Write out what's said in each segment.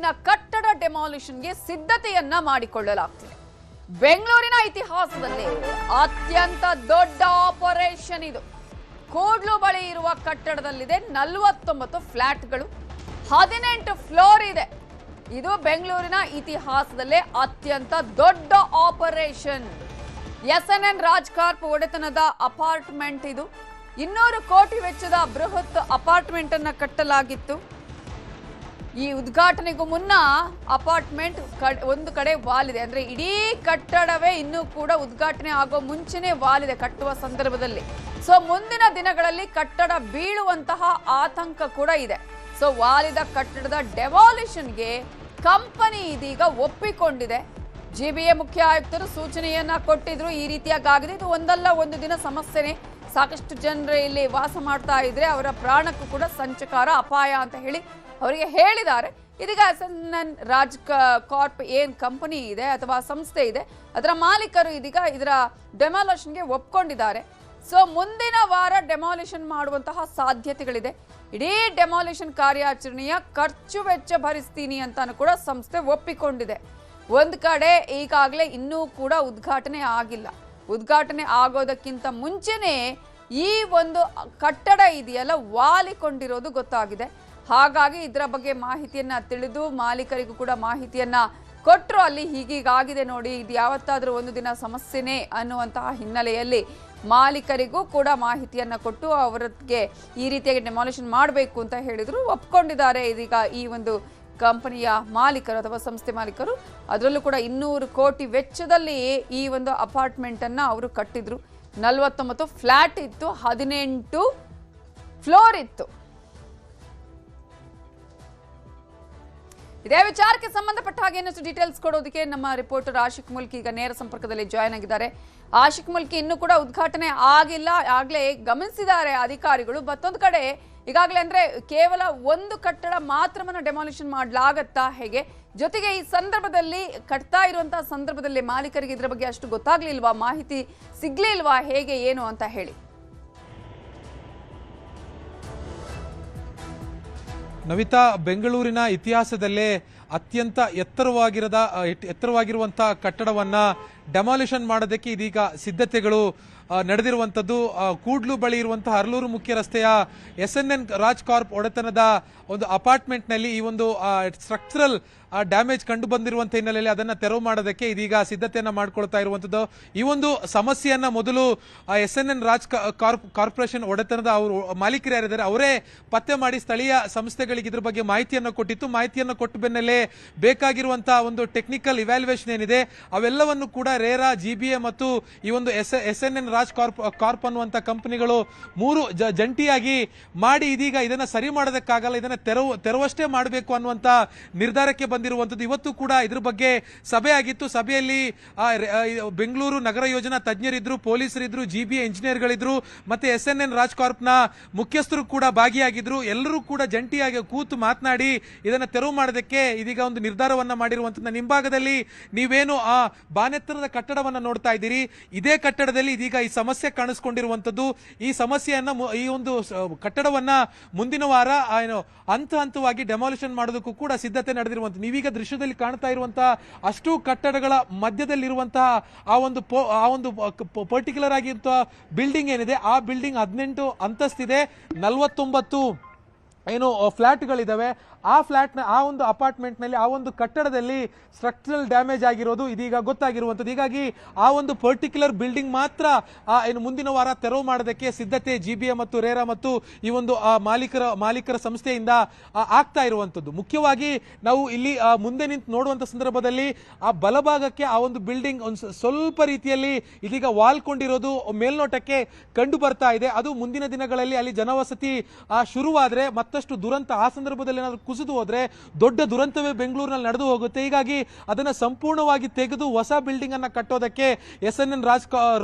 ಇಲ್ಲಿನ ಕಟ್ಟಡ ಡೆಮಾಲಿಷನ್ಗೆ ಸಿದ್ಧತೆಯನ್ನ ಮಾಡಿಕೊಳ್ಳಲಾಗ್ತಿದೆ. ಬೆಂಗಳೂರಿನ ಇತಿಹಾಸದಲ್ಲಿ ಅತ್ಯಂತ ದೊಡ್ಡ ಆಪರೇಷನ್ ಇದು. ಕೂಡ್ಲು ಬಳಿ ಇರುವ ಕಟ್ಟಡದಲ್ಲಿದೆ 49 ಫ್ಲಾಟ್ಗಳು, 18 ಫ್ಲೋರ್ ಇದೆ. ಇದು ಬೆಂಗಳೂರಿನ ಇತಿಹಾಸದಲ್ಲೇ ಅತ್ಯಂತ ದೊಡ್ಡ ಆಪರೇಷನ್. SNN ರಾಜ್ ಕಾರ್ಪ್ ಒಡೆತನದ ಅಪಾರ್ಟ್ಮೆಂಟ್ ಇದು. 200 ಕೋಟಿ ವೆಚ್ಚದ ಬೃಹತ್ ಅಪಾರ್ಟ್ಮೆಂಟ್ ಅನ್ನ ಕಟ್ಟಲಾಗಿತ್ತು. ಈ ಉದ್ಘಾಟನೆಗೂ ಮುನ್ನ ಅಪಾರ್ಟ್ಮೆಂಟ್ ಒಂದು ಕಡೆ ವಾಲಿದೆ, ಅಂದ್ರೆ ಇಡೀ ಕಟ್ಟಡವೇ ಇನ್ನೂ ಕೂಡ ಉದ್ಘಾಟನೆ ಆಗೋ ಮುಂಚೆನೆ ವಾಲಿದೆ ಕಟ್ಟುವ ಸಂದರ್ಭದಲ್ಲಿ. ಸೊ ಮುಂದಿನ ದಿನಗಳಲ್ಲಿ ಕಟ್ಟಡ ಬೀಳುವಂತಹ ಆತಂಕ ಕೂಡ ಇದೆ. ಸೊ ವಾಲಿದ ಕಟ್ಟಡದ ಡೆಮಾಲಿಷನ್ಗೆ ಕಂಪನಿ ಇದೀಗ ಒಪ್ಪಿಕೊಂಡಿದೆ. GBA ಮುಖ್ಯ ಆಯುಕ್ತರು ಸೂಚನೆಯನ್ನ ಕೊಟ್ಟಿದ್ರು. ಈ ರೀತಿಯಾಗಿದೆ, ಇದು ಒಂದಲ್ಲ ಒಂದು ದಿನ ಸಮಸ್ಯೆನೆ. ಸಾಕಷ್ಟು ಜನರು ಇಲ್ಲಿ ವಾಸ ಮಾಡ್ತಾ ಇದ್ರೆ ಅವರ ಪ್ರಾಣಕ್ಕೂ ಕೂಡ ಸಂಚಕಾರ ಅಪಾಯ ಅಂತ ಹೇಳಿ ಅವರಿಗೆ ಹೇಳಿದ್ದಾರೆ. ಇದೀಗ SNN ರಾಜ್ ಕಾರ್ಪ್ ಏನ್ ಕಂಪನಿ ಇದೆ ಅಥವಾ ಸಂಸ್ಥೆ ಇದೆ, ಅದರ ಮಾಲೀಕರು ಇದೀಗ ಇದರ ಡೆಮಾಲಿಷನ್ಗೆ ಒಪ್ಕೊಂಡಿದ್ದಾರೆ. ಸೊ ಮುಂದಿನ ವಾರ ಡೆಮಾಲಿಷನ್ ಮಾಡುವಂತಹ ಸಾಧ್ಯತೆಗಳಿದೆ. ಇಡೀ ಡೆಮಾಲಿಷನ್ ಕಾರ್ಯಾಚರಣೆಯ ಖರ್ಚು ವೆಚ್ಚ ಭರಿಸ್ತೀನಿ ಅಂತಾನು ಕೂಡ ಸಂಸ್ಥೆ ಒಪ್ಪಿಕೊಂಡಿದೆ. ಒಂದು ಕಡೆ ಈಗಾಗಲೇ ಇನ್ನೂ ಕೂಡ ಉದ್ಘಾಟನೆ ಆಗಿಲ್ಲ. ಉದ್ಘಾಟನೆ ಆಗೋದಕ್ಕಿಂತ ಮುಂಚೆನೆ ಈ ಒಂದು ಕಟ್ಟಡ ಇದೆಯಲ್ಲ ವಾಲಿಕೊಂಡಿರೋದು ಗೊತ್ತಾಗಿದೆ. ಹಾಗಾಗಿ ಇದರ ಬಗ್ಗೆ ಮಾಹಿತಿಯನ್ನ ತಿಳಿದು ಮಾಲೀಕರಿಗೂ ಕೂಡ ಮಾಹಿತಿಯನ್ನ ಕೊಟ್ಟರು. ಅಲ್ಲಿ ಹೀಗೀಗಾಗಿದೆ ನೋಡಿ, ಇದು ಯಾವತ್ತಾದ್ರೂ ಒಂದು ದಿನ ಸಮಸ್ಯೆನೇ ಅನ್ನುವಂತಹ ಹಿನ್ನೆಲೆಯಲ್ಲಿ ಮಾಲೀಕರಿಗೂ ಕೂಡ ಮಾಹಿತಿಯನ್ನ ಕೊಟ್ಟು ಅವರಿಗೆ ಈ ರೀತಿಯಾಗಿ ಡೆಮಾಲಿಷನ್ ಮಾಡಬೇಕು ಅಂತ ಹೇಳಿದ್ರು. ಒಪ್ಕೊಂಡಿದ್ದಾರೆ ಇದೀಗ ಈ ಒಂದು ಕಂಪನಿಯ ಮಾಲೀಕರು ಅಥವಾ ಸಂಸ್ಥೆ ಮಾಲೀಕರು. ಅದರಲ್ಲೂ ಕೂಡ 200 ಕೋಟಿ ವೆಚ್ಚದಲ್ಲಿ ಈ ಒಂದು ಅಪಾರ್ಟ್ಮೆಂಟ್ ಅನ್ನ ಅವರು ಕಟ್ಟಿದ್ರು. 49 ಫ್ಲಾಟ್ ಇತ್ತು, 18 ಫ್ಲೋರ್ ಇತ್ತು. ಇದೇ ವಿಚಾರಕ್ಕೆ ಸಂಬಂಧಪಟ್ಟ ಹಾಗೆ ಇನ್ನಷ್ಟು ಡೀಟೇಲ್ಸ್ ಕೊಡೋದಕ್ಕೆ ನಮ್ಮ ರಿಪೋರ್ಟರ್ ಆಶಿಕ್ ಮುಲ್ಕಿ ಈಗ ನೇರ ಸಂಪರ್ಕದಲ್ಲಿ ಜಾಯ್ನ್ ಆಗಿದ್ದಾರೆ. ಆಶಿಕ್ ಮುಲ್ಕಿ, ಇನ್ನೂ ಕೂಡ ಉದ್ಘಾಟನೆ ಆಗಿಲ್ಲ, ಆಗ್ಲೇ ಗಮನಿಸಿದ್ದಾರೆ ಅಧಿಕಾರಿಗಳು. ಮತ್ತೊಂದು ಕಡೆ ಈಗಾಗಲೇ ಅಂದ್ರೆ ಕೇವಲ ಒಂದು ಕಟ್ಟಡ ಮಾತ್ರವನ್ನ ಡೆಮಾಲಿಷನ್ ಮಾಡಲಾಗತ್ತಾ, ಹೇಗೆ? ಜೊತೆಗೆ ಈ ಸಂದರ್ಭದಲ್ಲಿ ಕಟ್ತಾ ಇರುವಂತಹ ಸಂದರ್ಭದಲ್ಲಿ ಮಾಲೀಕರಿಗೆ ಇದ್ರ ಬಗ್ಗೆ ಅಷ್ಟು ಗೊತ್ತಾಗ್ಲಿಲ್ವಾ, ಮಾಹಿತಿ ಸಿಗ್ಲಿಲ್ವಾ, ಹೇಗೆ ಏನು ಅಂತ ಹೇಳಿ? ನವಿತಾ, ಬೆಂಗಳೂರಿನ ಇತಿಹಾಸದಲ್ಲೇ ಅತ್ಯಂತ ಎತ್ತರವಾಗಿರುವಂಥ ಕಟ್ಟಡವನ್ನು ಡೆಮಾಲಿಷನ್ ಮಾಡೋದಕ್ಕೆ ಇದೀಗ ಸಿದ್ಧತೆಗಳು ನಡೆದಿರುವಂಥದ್ದು. ಕೂಡ್ಲು ಬಳಿ ಇರುವಂತಹ ಅರ್ಲೂರು ಮುಖ್ಯ ರಸ್ತೆಯ SNN ರಾಜ್ ಕಾರ್ಪ್ ಒಡೆತನದ ಒಂದು ಅಪಾರ್ಟ್ಮೆಂಟ್ನಲ್ಲಿ ಈ ಒಂದು ಸ್ಟ್ರಕ್ಚರಲ್ ಡ್ಯಾಮೇಜ್ ಕಂಡು ಬಂದಿರುವಂಥ ಹಿನ್ನೆಲೆಯಲ್ಲಿ ಅದನ್ನು ತೆರವು ಮಾಡೋದಕ್ಕೆ ಇದೀಗ ಸಿದ್ಧತೆಯನ್ನು ಮಾಡ್ಕೊಳ್ತಾ ಇರುವಂಥದ್ದು. ಈ ಒಂದು ಸಮಸ್ಯೆಯನ್ನು ಮೊದಲು SNN ರಾಜ್ ಕಾರ್ಪೊರೇಷನ್ ಒಡೆತನದ ಅವರು ಮಾಲೀಕರು ಯಾರಿದ್ದಾರೆ ಅವರೇ ಪತ್ತೆ ಮಾಡಿ ಸ್ಥಳೀಯ ಸಂಸ್ಥೆಗಳಿಗೆ ಇದ್ರ ಬಗ್ಗೆ ಮಾಹಿತಿಯನ್ನು ಕೊಟ್ಟಿತ್ತು. ಮಾಹಿತಿಯನ್ನು ಕೊಟ್ಟ ಬೆನ್ನಲ್ಲೇ ಬೇಕಾಗಿರುವಂಥ ಒಂದು ಟೆಕ್ನಿಕಲ್ ಇವ್ಯಾಲ್ಯೂಯೇಷನ್ ಏನಿದೆ ಅವೆಲ್ಲವನ್ನು ಕೂಡ ರೇರಾ, GBA ಮತ್ತು ಈ ಒಂದು SNN ರಾಜ್ ಕಾರ್ಪ್ ಅನ್ನುವಂಥ ಕಂಪನಿಗಳು ಮೂರು ಜಂಟಿಯಾಗಿ ಮಾಡಿ ಇದೀಗ ಇದನ್ನು ಸರಿ ಮಾಡೋದಕ್ಕಾಗಲ್ಲ, ಇದನ್ನು ತೆರವಷ್ಟೇ ಮಾಡಬೇಕು ಅನ್ನುವಂಥ ನಿರ್ಧಾರಕ್ಕೆ ಬಂದಿರುವಂಥದ್ದು. ಇವತ್ತು ಕೂಡ ಇದ್ರ ಬಗ್ಗೆ ಸಭೆ ಆಗಿತ್ತು. ಸಭೆಯಲ್ಲಿ ಬೆಂಗಳೂರು ನಗರ ಯೋಜನಾ ತಜ್ಞರಿದ್ರು, ಪೊಲೀಸರಿದ್ರು, GBA ಇಂಜಿನಿಯರ್ಗಳಿದ್ರು, ಮತ್ತೆ SNN ರಾಜ್ ಕಾರ್ಪ್ನ ಮುಖ್ಯಸ್ಥರು ಕೂಡ ಭಾಗಿಯಾಗಿದ್ರು. ಎಲ್ಲರೂ ಕೂಡ ಜಂಟಿಯಾಗಿ ಕೂತು ಮಾತನಾಡಿ ಇದನ್ನು ತೆರವು ಮಾಡೋದಕ್ಕೆ ಇದೀಗ ಒಂದು ನಿರ್ಧಾರವನ್ನ ಮಾಡಿರುವಂಥದ್ದು. ಹಿಂಭಾಗದಲ್ಲಿ ನೀವೇನು ಆ ಬಾನೆತ್ತರದ ಕಟ್ಟಡವನ್ನು ನೋಡ್ತಾ ಇದ್ದೀರಿ, ಇದೇ ಕಟ್ಟಡದಲ್ಲಿ ಇದೀಗ ಈ ಸಮಸ್ಯೆ ಕಾಣಿಸ್ಕೊಂಡಿರುವಂಥದ್ದು. ಈ ಸಮಸ್ಯೆಯನ್ನ ಈ ಒಂದು ಕಟ್ಟಡವನ್ನ ಮುಂದಿನ ವಾರ ಹಂತ ಹಂತವಾಗಿ ಡೆಮಾಲಿಷನ್ ಮಾಡೋದಕ್ಕೂ ಕೂಡ ಸಿದ್ಧತೆ ನಡೆದಿರುವಂಥದ್ದು. ನೀವೀಗ ದೃಶ್ಯದಲ್ಲಿ ಕಾಣ್ತಾ ಇರುವಂತಹ ಅಷ್ಟು ಕಟ್ಟಡಗಳ ಮಧ್ಯದಲ್ಲಿರುವಂತಹ ಆ ಒಂದು ಪರ್ಟಿಕ್ಯುಲರ್ ಆಗಿರುವಂತಹ ಬಿಲ್ಡಿಂಗ್ ಏನಿದೆ, ಆ ಬಿಲ್ಡಿಂಗ್ 18 ಅಂತಸ್ತಿದೆ, 49 ಫ್ಲಾಟ್ಗಳಿದಾವೆ. ಆ ಒಂದು ಅಪಾರ್ಟ್ಮೆಂಟ್ನಲ್ಲಿ ಆ ಒಂದು ಕಟ್ಟಡದಲ್ಲಿ ಸ್ಟ್ರಕ್ಚರಲ್ ಡ್ಯಾಮೇಜ್ ಆಗಿರೋದು ಇದೀಗ ಗೊತ್ತಾಗಿರುವಂಥದ್ದು. ಹೀಗಾಗಿ ಆ ಒಂದು ಪರ್ಟಿಕ್ಯುಲರ್ ಬಿಲ್ಡಿಂಗ್ ಮಾತ್ರ ಮುಂದಿನ ವಾರ ತೆರವು ಮಾಡೋದಕ್ಕೆ ಸಿದ್ಧತೆ GBA ಮತ್ತು ರೇರಾ ಮತ್ತು ಈ ಒಂದು ಮಾಲೀಕರ ಸಂಸ್ಥೆಯಿಂದ ಆಗ್ತಾ ಇರುವಂಥದ್ದು. ಮುಖ್ಯವಾಗಿ ನಾವು ಇಲ್ಲಿ ಮುಂದೆ ನಿಂತು ನೋಡುವಂಥ ಸಂದರ್ಭದಲ್ಲಿ ಆ ಬಲಭಾಗಕ್ಕೆ ಆ ಒಂದು ಬಿಲ್ಡಿಂಗ್ ಒಂದು ಸ್ವಲ್ಪ ರೀತಿಯಲ್ಲಿ ಇದೀಗ ವಾಲ್ಕೊಂಡಿರೋದು ಮೇಲ್ನೋಟಕ್ಕೆ ಕಂಡು ಬರ್ತಾ ಇದೆ. ಅದು ಮುಂದಿನ ದಿನಗಳಲ್ಲಿ ಅಲ್ಲಿ ಜನವಸತಿ ಶುರುವಾದ್ರೆ ಮತ್ತಷ್ಟು ದುರಂತ, ಆ ಸಂದರ್ಭದಲ್ಲಿ ಏನಾದರೂ ಕುಸಿದು ಹೋದ್ರೆ ದೊಡ್ಡ ದುರಂತವೇ ಬೆಂಗಳೂರಿನಲ್ಲಿ ನಡೆದು ಹೋಗುತ್ತೆ. ಹೀಗಾಗಿ ಅದನ್ನ ಸಂಪೂರ್ಣವಾಗಿ ತೆಗೆದು ಹೊಸ ಬಿಲ್ಡಿಂಗ್ ಅನ್ನ ಕಟ್ಟೋದಕ್ಕೆ SNN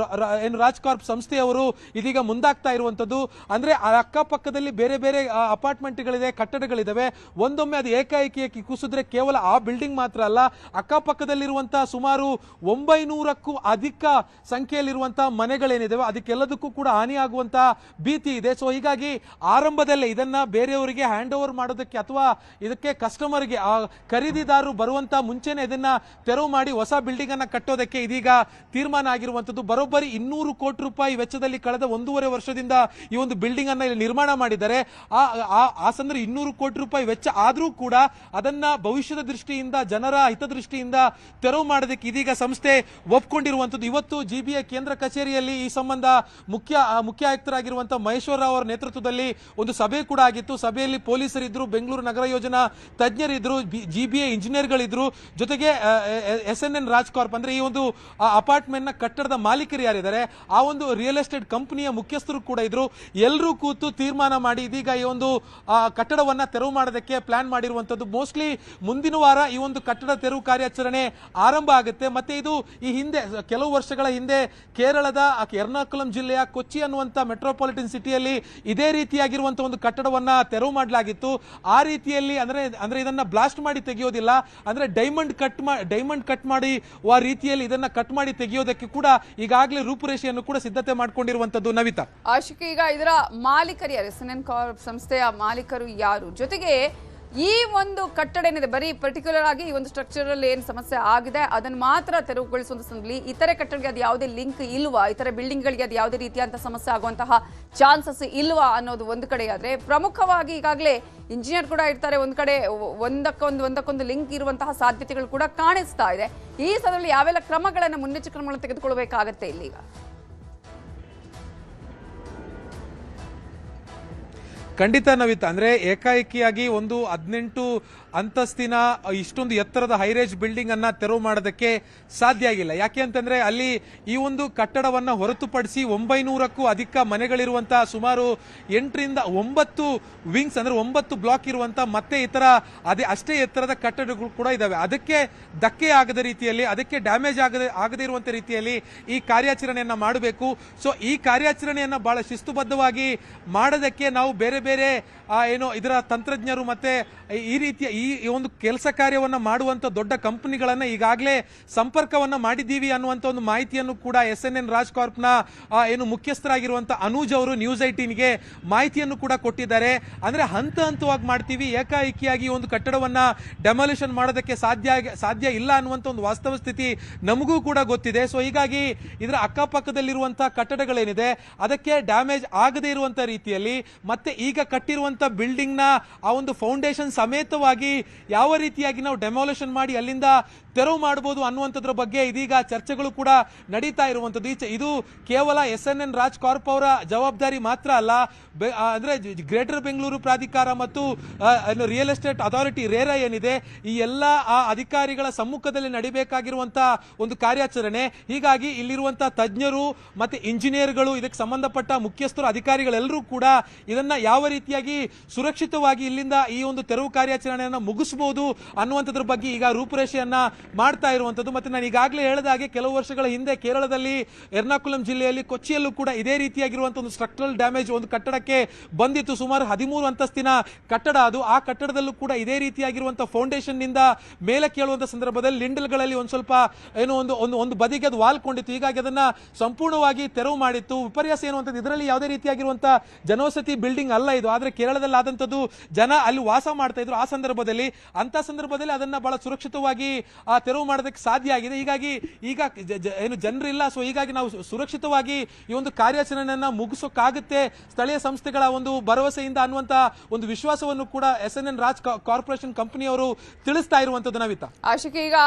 ರಾಜ್ ಕಾರ್ಪ್ ಸಂಸ್ಥೆಯವರು ಇದೀಗ ಮುಂದಾಗ್ತಾ ಇರುವಂತದ್ದು. ಅಂದ್ರೆ ಅಕ್ಕಪಕ್ಕದಲ್ಲಿ ಬೇರೆ ಬೇರೆ ಅಪಾರ್ಟ್ಮೆಂಟ್ಗಳಿದೆ, ಕಟ್ಟಡಗಳಿದಾವೆ. ಒಂದೊಮ್ಮೆ ಅದು ಏಕಾಏಕಿ ಕುಸಿದ್ರೆ ಕೇವಲ ಆ ಬಿಲ್ಡಿಂಗ್ ಮಾತ್ರ ಅಲ್ಲ, ಅಕ್ಕಪಕ್ಕದಲ್ಲಿರುವಂತಹ ಸುಮಾರು 900ಕ್ಕೂ ಅಧಿಕ ಸಂಖ್ಯೆಯಲ್ಲಿರುವಂತಹ ಮನೆಗಳೇನಿದಾವೆ ಅದಕ್ಕೆಲ್ಲದಕ್ಕೂ ಕೂಡ ಹಾನಿಯಾಗುವಂತಹ ಭೀತಿ ಇದೆ. ಸೊ ಹೀಗಾಗಿ ಆರಂಭದಲ್ಲೇ ಇದನ್ನ ಬೇರೆಯವರು ಬೇರೆಯವರಿಗೆ ಹ್ಯಾಂಡ್ ಓವರ್ ಮಾಡೋದಕ್ಕೆ ಅಥವಾ ಇದಕ್ಕೆ ಕಸ್ಟಮರ್ಗೆ ಖರೀದಿದಾರರು ಬರುವಂತ ಮುಂಚೆನೆ ಇದನ್ನ ತೆರವು ಮಾಡಿ ಹೊಸ ಬಿಲ್ಡಿಂಗ್ ಅನ್ನ ಕಟ್ಟೋದಕ್ಕೆ ಇದೀಗ ತೀರ್ಮಾನ ಆಗಿರುವಂತದ್ದು. ಬರೋಬ್ಬರಿ 200 ಕೋಟಿ ರೂಪಾಯಿ ವೆಚ್ಚದಲ್ಲಿ ಕಳೆದ 1.5 ವರ್ಷದಿಂದ ಈ ಒಂದು ಬಿಲ್ಡಿಂಗ್ ಅನ್ನ ಇಲ್ಲಿ ನಿರ್ಮಾಣ ಮಾಡಿದ್ದಾರೆ. ಆ ಸಂದರ್ಭ 200 ಕೋಟಿ ರೂಪಾಯಿ ವೆಚ್ಚ ಆದ್ರೂ ಕೂಡ ಅದನ್ನ ಭವಿಷ್ಯದ ದೃಷ್ಟಿಯಿಂದ, ಜನರ ಹಿತದೃಷ್ಟಿಯಿಂದ ತೆರವು ಮಾಡೋದಕ್ಕೆ ಇದೀಗ ಸಂಸ್ಥೆ ಒಪ್ಕೊಂಡಿರುವಂತದ್ದು. ಇವತ್ತು ಜಿಬಿಎ ಕೇಂದ್ರ ಕಚೇರಿಯಲ್ಲಿ ಈ ಸಂಬಂಧ ಮುಖ್ಯ ಆಯುಕ್ತರಾಗಿರುವಂತಹ ಮಹೇಶ್ವರ ರಾವ್ ಅವರ ನೇತೃತ್ವದಲ್ಲಿ ಒಂದು ಸಭೆ ಕೂಡ ಆಗಿತ್ತು. ಸಭೆಯಲ್ಲಿ ಪೊಲೀಸರಿದ್ರು, ಬೆಂಗಳೂರು ನಗರ ಯೋಜನಾ ತಜ್ಞರಿದ್ರು, ಜಿಬಿಎ ಇಂಜಿನಿಯರ್ಗಳಿದ್ರು, ಜೊತೆಗೆ SNN ರಾಜ್ ಕಾರ್ಪ್ ಅಂದ್ರೆ ಈ ಒಂದು ಅಪಾರ್ಟ್ಮೆಂಟ್ ನ ಕಟ್ಟಡದ ಮಾಲೀಕರು ಯಾರಿದ್ದಾರೆ ಆ ಒಂದು ರಿಯಲ್ ಎಸ್ಟೇಟ್ ಕಂಪನಿಯ ಮುಖ್ಯಸ್ಥರು ಕೂಡ ಇದ್ರು. ಎಲ್ಲರೂ ಕೂತು ತೀರ್ಮಾನ ಮಾಡಿ ಇದೀಗ ಈ ಒಂದು ಕಟ್ಟಡವನ್ನ ತೆರವು ಮಾಡೋದಕ್ಕೆ ಪ್ಲಾನ್ ಮಾಡಿರುವಂತದ್ದು. ಮೋಸ್ಟ್ಲಿ ಮುಂದಿನ ವಾರ ಈ ಒಂದು ಕಟ್ಟಡ ತೆರವು ಕಾರ್ಯಾಚರಣೆ ಆರಂಭ ಆಗುತ್ತೆ. ಮತ್ತೆ ಇದು ಈ ಹಿಂದೆ ಕೆಲವು ವರ್ಷಗಳ ಹಿಂದೆ ಕೇರಳದ ಎರ್ನಾಕುಲಂ ಜಿಲ್ಲೆಯ ಕೊಚ್ಚಿ ಅನ್ನುವಂತ ಮೆಟ್ರೋಪಾಲಿಟನ್ ಸಿಟಿಯಲ್ಲಿ ಇದೇ ರೀತಿಯಾಗಿರುವಂತಹ ಒಂದು ಕಟ್ಟಡವನ್ನ ತೆರವು ಮಾಡಲಾಗಿತ್ತು. ಆ ರೀತಿಯಲ್ಲಿ ಅಂದ್ರೆ ಇದನ್ನ ಬ್ಲಾಸ್ಟ್ ಮಾಡಿ ತೆಗೆಯೋದಿಲ್ಲ, ಅಂದ್ರೆ ಡೈಮಂಡ್ ಕಟ್ ಮಾಡಿ ಆ ರೀತಿಯಲ್ಲಿ ಇದನ್ನ ಕಟ್ ಮಾಡಿ ತೆಗೆಯೋದಕ್ಕೆ ಕೂಡ ಈಗಾಗಲೇ ರೂಪುರೇಷೆಯನ್ನು ಕೂಡ ಸಿದ್ಧತೆ ಮಾಡಿಕೊಂಡಿರುವಂತದ್ದು. ನವಿತಾ, ಆಶಿಕ್, ಈಗ ಇದರ ಮಾಲೀಕರು ಯಾರು? SNN ಕಾರ್ಪ್ ಸಂಸ್ಥೆಯ ಮಾಲೀಕರು ಯಾರು? ಜೊತೆಗೆ ಈ ಒಂದು ಕಟ್ಟಡ ಏನಿದೆ, ಬರೀ ಪರ್ಟಿಕ್ಯುಲರ್ ಆಗಿ ಈ ಒಂದು ಸ್ಟ್ರಕ್ಚರಲ್ ಏನು ಸಮಸ್ಯೆ ಆಗಿದೆ ಅದನ್ನು ಮಾತ್ರ ತೆರವುಗೊಳಿಸುವಂತ ಸಂದರ್ಭದಲ್ಲಿ ಇತರೆ ಕಟ್ಟಡಗಳಿಗೆ ಅದು ಯಾವುದೇ ಲಿಂಕ್ ಇಲ್ವಾ? ಇತರೆ ಬಿಲ್ಡಿಂಗ್ಗಳಿಗೆ ಅದು ಯಾವುದೇ ರೀತಿಯಂತ ಸಮಸ್ಯೆ ಆಗುವಂತಹ ಚಾನ್ಸಸ್ ಇಲ್ವಾ ಅನ್ನೋದು ಒಂದು ಕಡೆ ಆದ್ರೆ, ಪ್ರಮುಖವಾಗಿ ಈಗಾಗಲೇ ಇಂಜಿನಿಯರ್ ಕೂಡ ಇರ್ತಾರೆ, ಒಂದ್ ಕಡೆ ಒಂದಕ್ಕೊಂದು ಲಿಂಕ್ ಇರುವಂತಹ ಸಾಧ್ಯತೆಗಳು ಕೂಡ ಕಾಣಿಸ್ತಾ ಇದೆ. ಈ ಸಂದರ್ಭದಲ್ಲಿ ಯಾವೆಲ್ಲ ಕ್ರಮಗಳನ್ನು, ಮುನ್ನೆಚ್ಚರಿಕೆ ಕ್ರಮಗಳನ್ನು ತೆಗೆದುಕೊಳ್ಳಬೇಕಾಗತ್ತೆ ಇಲ್ಲಿಗ? ಖಂಡಿತ ನವಿತಾ, ಅಂದ್ರೆ ಏಕಾಏಕಿಯಾಗಿ ಒಂದು 18 ಅಂತಸ್ತಿನ ಇಷ್ಟೊಂದು ಎತ್ತರದ ಹೈರೇಜ್ ಬಿಲ್ಡಿಂಗ್ ಅನ್ನ ತೆರವು ಮಾಡೋದಕ್ಕೆ ಸಾಧ್ಯ ಆಗಿಲ್ಲ. ಯಾಕೆ ಅಂತಂದ್ರೆ ಅಲ್ಲಿ ಈ ಒಂದು ಕಟ್ಟಡವನ್ನ ಹೊರತುಪಡಿಸಿ 900ಕ್ಕೂ ಅಧಿಕ ಮನೆಗಳಿರುವಂತಹ ಸುಮಾರು 8 ರಿಂದ 9 ವಿಂಗ್ಸ್ ಅಂದ್ರೆ 9 ಬ್ಲಾಕ್ ಇರುವಂತ ಮತ್ತೆ ಇತರ ಅಷ್ಟೇ ಎತ್ತರದ ಕಟ್ಟಡಗಳು ಕೂಡ ಇದಾವೆ. ಅದಕ್ಕೆ ಧಕ್ಕೆ ಆಗದ ರೀತಿಯಲ್ಲಿ, ಅದಕ್ಕೆ ಡ್ಯಾಮೇಜ್ ಆಗದೇ ಇರುವಂತ ರೀತಿಯಲ್ಲಿ ಈ ಕಾರ್ಯಾಚರಣೆಯನ್ನ ಮಾಡಬೇಕು. ಸೊ ಈ ಕಾರ್ಯಾಚರಣೆಯನ್ನ ಬಹಳ ಶಿಸ್ತುಬದ್ಧವಾಗಿ ಮಾಡೋದಕ್ಕೆ ನಾವು ಬೇರೆ ಏನು ಇದರ ತಂತ್ರಜ್ಞರು ಮತ್ತೆ ಈ ರೀತಿಯ ಈ ಒಂದು ಕೆಲಸ ಕಾರ್ಯವನ್ನ ಮಾಡುವಂತ ದೊಡ್ಡ ಕಂಪನಿಗಳನ್ನ ಈಗಾಗಲೇ ಸಂಪರ್ಕವನ್ನ ಮಾಡಿದ್ದೀವಿ ಅನ್ನುವಂತ ಒಂದು ಮಾಹಿತಿಯನ್ನು ಕೂಡ SNN ರಾಜ್ ಕಾರ್ಪ್ ನ ಏನು ಮುಖ್ಯಸ್ಥರಾಗಿರುವಂತ ಅನೂಜ್ ಅವರು ನ್ಯೂಸ್ 18ಗೆ ಮಾಹಿತಿಯನ್ನು ಕೂಡ ಕೊಟ್ಟಿದ್ದಾರೆ. ಅಂದ್ರೆ ಹಂತವಾಗಿ ಮಾಡ್ತೀವಿ, ಏಕಾಏಕಿಯಾಗಿ ಒಂದು ಕಟ್ಟಡವನ್ನ ಡೆಮಾಲಿಷನ್ ಮಾಡೋದಕ್ಕೆ ಸಾಧ್ಯ ಇಲ್ಲ ಅನ್ನುವಂತ ಒಂದು ವಾಸ್ತವ ಸ್ಥಿತಿ ನಮಗೂ ಕೂಡ ಗೊತ್ತಿದೆ. ಸೊ ಹೀಗಾಗಿ ಇದರ ಅಕ್ಕಪಕ್ಕದಲ್ಲಿರುವಂತಹ ಕಟ್ಟಡಗಳೇನಿದೆ ಅದಕ್ಕೆ ಡ್ಯಾಮೇಜ್ ಆಗದೇ ಇರುವಂತ ರೀತಿಯಲ್ಲಿ, ಮತ್ತೆ ಈಗ ಕಟ್ಟಿರುವಂತ ಬಿಲ್ಡಿಂಗ್ ನ ಆ ಒಂದು ಫೌಂಡೇಶನ್ ಸಮೇತವಾಗಿ ಯಾವ ರೀತಿಯಾಗಿ ನಾವು ಡೆಮಾಲಿಷನ್ ಮಾಡಿ ಅಲ್ಲಿಂದ ತೆರವು ಮಾಡಬಹುದು ಅನ್ನುವಂಥದ್ರ ಬಗ್ಗೆ ಇದೀಗ ಚರ್ಚೆಗಳು ಕೂಡ ನಡೀತಾ ಇರುವಂತದ್ದು. ಇದು ಕೇವಲ SNN ರಾಜ್ ಕಾರ್ಪ್ ಅವರ ಜವಾಬ್ದಾರಿ ಮಾತ್ರ ಅಲ್ಲ, ಅಂದ್ರೆ ಗ್ರೇಟರ್ ಬೆಂಗಳೂರು ಪ್ರಾಧಿಕಾರ ಮತ್ತು ರಿಯಲ್ ಎಸ್ಟೇಟ್ ಅಥಾರಿಟಿ ರೇರಾ ಏನಿದೆ ಈ ಎಲ್ಲ ಆ ಅಧಿಕಾರಿಗಳ ಸಮ್ಮುಖದಲ್ಲಿ ನಡಿಬೇಕಾಗಿರುವಂತಹ ಒಂದು ಕಾರ್ಯಾಚರಣೆ. ಹೀಗಾಗಿ ಇಲ್ಲಿರುವಂತಹ ತಜ್ಞರು ಮತ್ತೆ ಇಂಜಿನಿಯರ್ಗಳು, ಇದಕ್ಕೆ ಸಂಬಂಧಪಟ್ಟ ಮುಖ್ಯಸ್ಥರು, ಅಧಿಕಾರಿಗಳೆಲ್ಲರೂ ಕೂಡ ಇದನ್ನ ಯಾವ ರೀತಿಯಾಗಿ ಸುರಕ್ಷಿತವಾಗಿ ಇಲ್ಲಿಂದ ಈ ಒಂದು ತೆರವು ಕಾರ್ಯಾಚರಣೆಯನ್ನು ಮುಗಿಸಬಹುದು ಅನ್ನುವಂಥದ್ರ ಬಗ್ಗೆ ಈಗ ರೂಪುರೇಷೆಯನ್ನ ಮಾಡ್ತಾ ಇರುವಂತದ್ದು. ಮತ್ತೆ ನಾನು ಈಗಾಗಲೇ ಹೇಳಿದ ಹಾಗೆ ಕೆಲವು ವರ್ಷಗಳ ಹಿಂದೆ ಕೇರಳದಲ್ಲಿ ಎರ್ನಾಕುಲಂ ಜಿಲ್ಲೆಯಲ್ಲಿ ಕೊಚ್ಚಿಯಲ್ಲೂ ಕೂಡ ಇದೇ ರೀತಿಯಾಗಿರುವಂತಹ ಒಂದು ಸ್ಟ್ರಕ್ಚರಲ್ ಡ್ಯಾಮೇಜ್ ಒಂದು ಕಟ್ಟಡಕ್ಕೆ ಬಂದಿತ್ತು. ಸುಮಾರು 13 ಅಂತಸ್ತಿನ ಕಟ್ಟಡ ಅದು. ಆ ಕಟ್ಟಡದಲ್ಲೂ ಕೂಡ ಇದೇ ರೀತಿಯಾಗಿರುವಂತಹ ಫೌಂಡೇಶನ್ ನಿಂದ ಮೇಲೆ ಕೇಳುವಂತ ಸಂದರ್ಭದಲ್ಲಿ ಲಿಂಡಲ್ಗಳಲ್ಲಿ ಒಂದು ಸ್ವಲ್ಪ ಏನೋ ಒಂದು ಬದಿಗೆ ಅದು ವಾಲ್ಕೊಂಡಿತ್ತು. ಹೀಗಾಗಿ ಅದನ್ನ ಸಂಪೂರ್ಣವಾಗಿ ತೆರವು ಮಾಡಿತ್ತು. ವಿಪರ್ಯಾಸ ಏನು ಅಂತಂದ್ರೆ ಇದರಲ್ಲಿ ಯಾವುದೇ ರೀತಿಯಾಗಿರುವಂತಹ ಜನವಸತಿ ಬಿಲ್ಡಿಂಗ್ ಅಲ್ಲ ಇದು, ಆದ್ರೆ ಕೇರಳದಲ್ಲಿ ಆದಂತದ್ದು ಜನ ಅಲ್ಲಿ ವಾಸ ಮಾಡ್ತಾ ಇದ್ರು. ಆ ಸಂದರ್ಭದಲ್ಲಿ ಅದನ್ನ ಬಹಳ ಸುರಕ್ಷಿತವಾಗಿ ತೆರವು ಮಾಡೋದಕ್ಕೆ ಸಾಧ್ಯ ಆಗಿದೆ. ಹೀಗಾಗಿ ಈಗ ಏನು ಜನರಿಲ್ಲ, ಸೊ ಹೀಗಾಗಿ ನಾವು ಸುರಕ್ಷಿತವಾಗಿ ಈ ಒಂದು ಕಾರ್ಯಾಚರಣೆಯನ್ನ ಮುಗಿಸೋಕ್ಕಾಗುತ್ತೆ ಸ್ಥಳೀಯ ಸಂಸ್ಥೆಗಳ ಒಂದು ಭರವಸೆಯಿಂದ ಅನ್ನುವಂತ ಒಂದು ವಿಶ್ವಾಸವನ್ನು ಕೂಡ SNN ರಾಜ್ ಕಾರ್ಪೊರೇಷನ್ ಕಂಪನಿಯವರು ತಿಳಿಸ್ತಾ ಇರುವಂತದ್ದು. ನವಿತಾ, ಆಶಿಕ್, ಈಗ